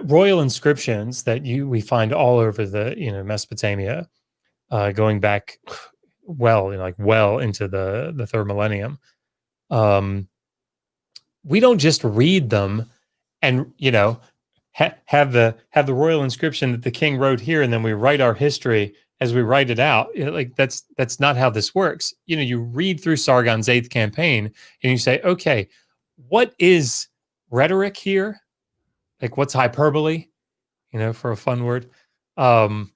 Royal inscriptions that we find all over the Mesopotamia, going back well into the third millennium. We don't just read them and have the royal inscription that the king wrote here, and then we write our history as we write it out. Like that's not how this works. You read through Sargon's 8th campaign and you say, okay, what is rhetoric here? Like, what's hyperbole? For a fun word. And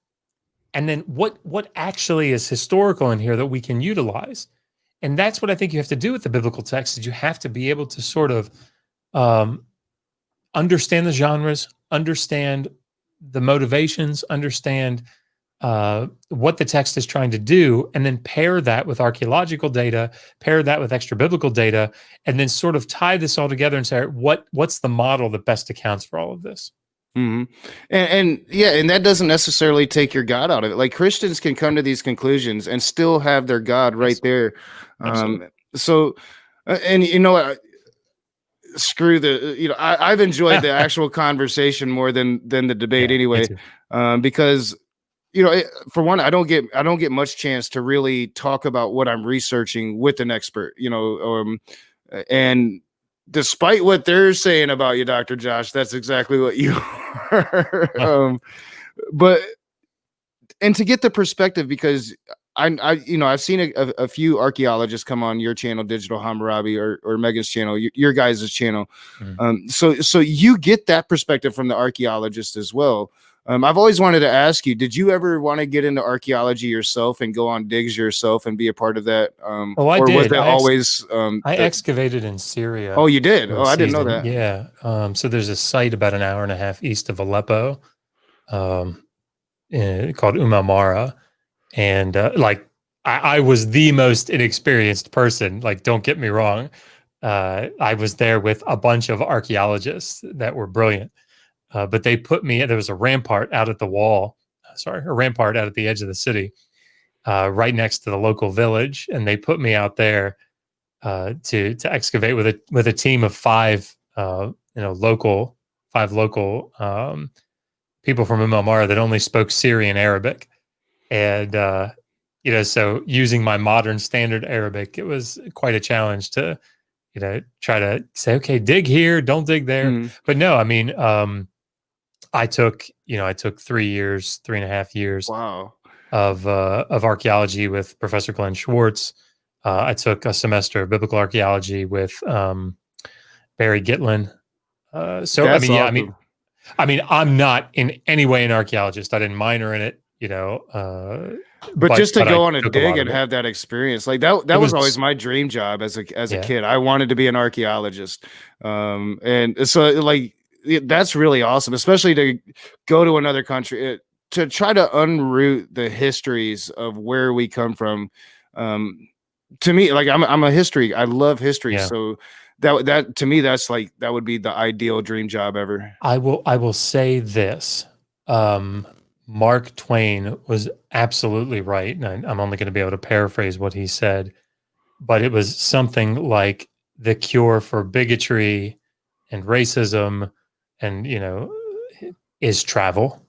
then what actually is historical in here that we can utilize? And that's what I think you have to do with the biblical text, is you have to be able to sort of understand the genres, understand the motivations, understand what the text is trying to do, and then pair that with archaeological data, pair that with extra biblical data, and then sort of tie this all together and say, what's the model that best accounts for all of this? Mm-hmm. And that doesn't necessarily take your God out of it. Like, Christians can come to these conclusions and still have their God right there. So, and screw the, I've enjoyed the actual conversation more than the debate anyway, because for one, I don't get much chance to really talk about what I'm researching with an expert, and despite what they're saying about you, Dr. Josh, that's exactly what you are. And to get the perspective, because I've seen a few archaeologists come on your channel, Digital Hammurabi, or Megan's channel, your guys' channel. Mm-hmm. So you get that perspective from the archaeologist as well. I've always wanted to ask you, did you ever want to get into archaeology yourself and go on digs yourself and be a part of that? I or did. Was that always? I excavated in Syria. Oh, you did? Oh, I didn't know that. Yeah. So there's a site about an hour and a half east of Aleppo, called Umamara. And I was the most inexperienced person. Like, don't get me wrong. I was there with a bunch of archaeologists that were brilliant. But they put me, there was a rampart out at the wall, a rampart out at the edge of the city, right next to the local village. And they put me out there to excavate with a team of five local people from Umamara that only spoke Syrian Arabic. And, so using my modern standard Arabic, it was quite a challenge to, try to say, okay, dig here, don't dig there. Mm. But no, I mean, I took 3.5 years wow. of archaeology with Professor Glenn Schwartz. I took a semester of biblical archaeology with Barry Gitlin. That's awesome. I mean, I'm not in any way an archaeologist. I didn't minor in it, but just to go on a dig and have that experience, like that was always my dream job as a kid. I wanted to be an archaeologist, and so like. That's really awesome, especially to go to another country to try to unroot the histories of where we come from. To me, like I'm a history. I love history. Yeah. So that to me, that's like, that would be the ideal dream job ever. I will say this. Mark Twain was absolutely right. And I'm only going to be able to paraphrase what he said, but it was something like the cure for bigotry and racism and, is travel.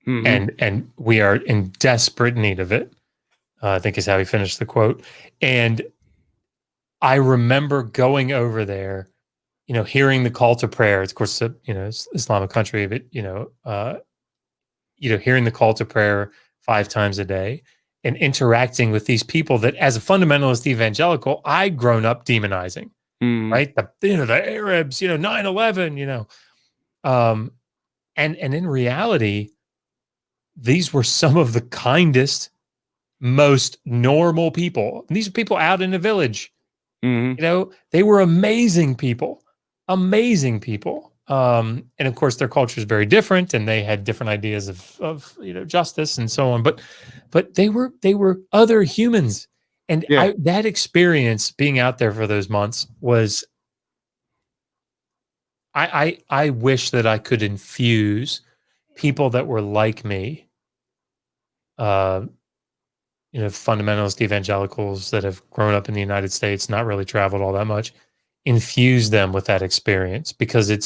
Mhm. And we are in desperate need of it. I think is how he finished the quote. And I remember going over there, hearing the call to prayer. It's, of course, it's Islamic country, but hearing the call to prayer 5 times a day and interacting with these people that, as a fundamentalist evangelical, I'd grown up demonizing, Mhm. right? The Arabs, 9/11, and in reality, these were some of the kindest, most normal people. And these are people out in the village. Mhm. They were amazing people, amazing people. And of course, their culture is very different, and they had different ideas of justice and so on. But they were other humans, and Yeah. that experience being out there for those months was. I wish that I could infuse people that were like me, uh, fundamentalist evangelicals that have grown up in the United States, not really traveled all that much, infuse them with that experience because it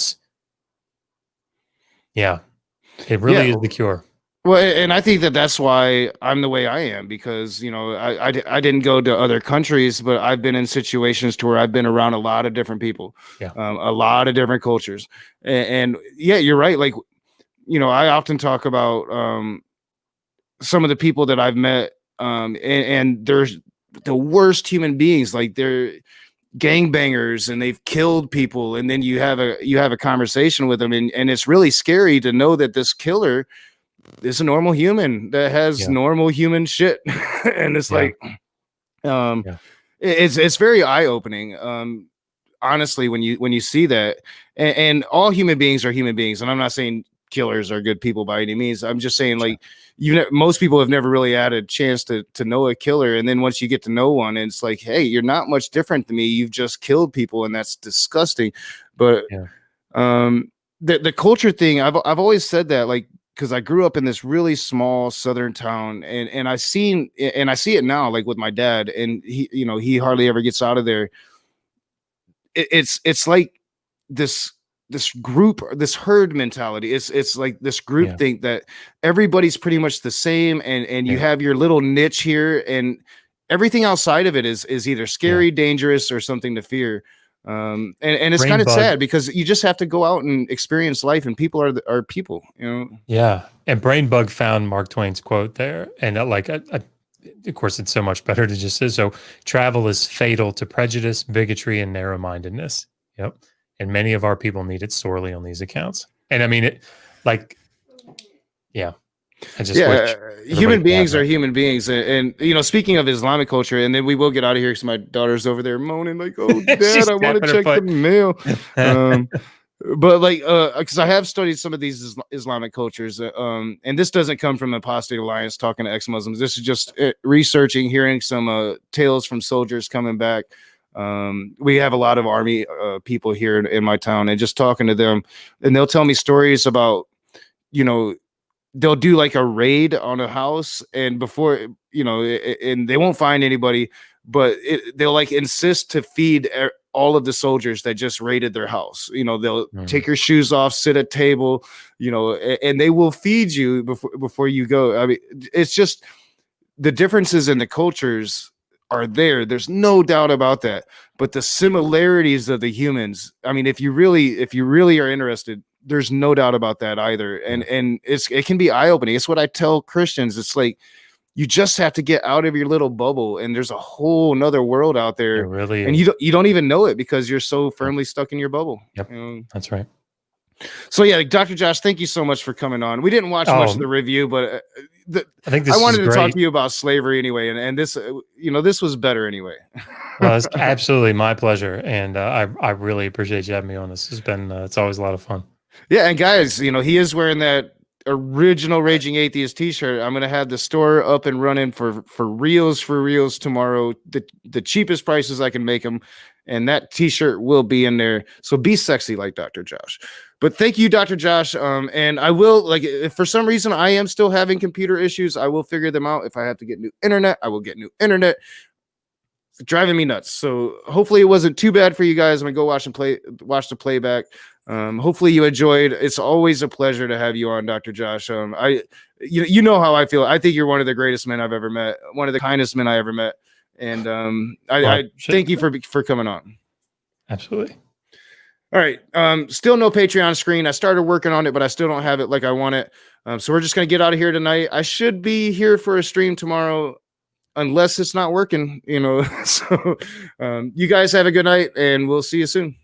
really Yeah. is the cure. Well, and I think that that's why I'm the way I am, because I didn't go to other countries, but I've been in situations to where I've been around a lot of different people, Yeah. a lot of different cultures, and yeah, you're right. Like, I often talk about some of the people that I've met, and there's the worst human beings. Like, they're gangbangers and they've killed people, and then you have a conversation with them, and it's really scary to know that this killer is a normal human that has Yeah. normal human shit. And it's Yeah. like, Yeah. it's very eye-opening, honestly, when you see that. And all human beings are human beings, and I'm not saying killers are good people by any means. I'm just saying, Sure. like, most people have never really had a chance to know a killer, and then once you get to know one, it's like, hey, you're not much different than me, you've just killed people, and that's disgusting. But Yeah. the culture thing, I've always said that, like, because I grew up in this really small southern town, and I see it now, like with my dad, and he hardly ever gets out of there. It's like this group, this herd mentality. It's like this group Yeah. think that everybody's pretty much the same, and you Yeah. have your little niche here, and everything outside of it is either scary, dangerous, or something to fear. And it's kind of Brainbug. sad, because you just have to go out and experience life, and people are people, Yeah. And Brainbug found Mark Twain's quote there. And of course, it's so much better to just say, so travel is fatal to prejudice, bigotry, and narrow mindedness. Yep. And many of our people need it sorely on these accounts. And I mean, I just wish human could have beings are that. human beings, and speaking of Islamic culture, and then we will get out of here because my daughter's over there moaning like, "Oh, She's Dad, I want tapping to her check the foot. mail." Um, but like, because I have studied some of these Islamic cultures, and this doesn't come from Apostate Alliance talking to ex-Muslims. This is just researching, hearing some tales from soldiers coming back. We have a lot of army people here in my town, and just talking to them, and they'll tell me stories about, they'll do like a raid on a house, and before, and they won't find anybody, but they'll like insist to feed all of the soldiers that just raided their house. They'll take your shoes off, sit at table, and they will feed you before you go. I mean, it's just the differences in the cultures are there. There's no doubt about that. But the similarities of the humans, I mean, if you really are interested, there's no doubt about that either. And it can be eye-opening. It's what I tell Christians. It's like, you just have to get out of your little bubble, and there's a whole nother world out there. It really and is. you don't even know it because you're so firmly stuck in your bubble. Yep. That's right. So yeah, Dr. Josh, thank you so much for coming on. We didn't watch much of the review, but I think this I wanted is to talk great. to you about slavery anyway, and this, this was better anyway. Well, it's absolutely my pleasure, and I really appreciate you having me on. This has been it's always a lot of fun. Yeah, and guys, he is wearing that original Raging Atheist t-shirt. I'm gonna have the store up and running for reals tomorrow. The cheapest prices I can make them, and that t-shirt will be in there. So be sexy like Dr. Josh. But thank you, Dr. Josh. And I will, like, if for some reason I am still having computer issues, I will figure them out. If I have to get new internet, I will get new internet. It's driving me nuts. So hopefully it wasn't too bad for you guys when we go watch the playback. Hopefully you enjoyed. It's always a pleasure to have you on, Dr. Josh. You know how I feel. I think you're one of the greatest men I've ever met, one of the kindest men I ever met. And I thank you for coming on. Absolutely. All right. Still no Patreon screen. I started working on it, but I still don't have it like I want it. So we're just going to get out of here tonight. I should be here for a stream tomorrow, unless it's not working, So you guys have a good night, and we'll see you soon.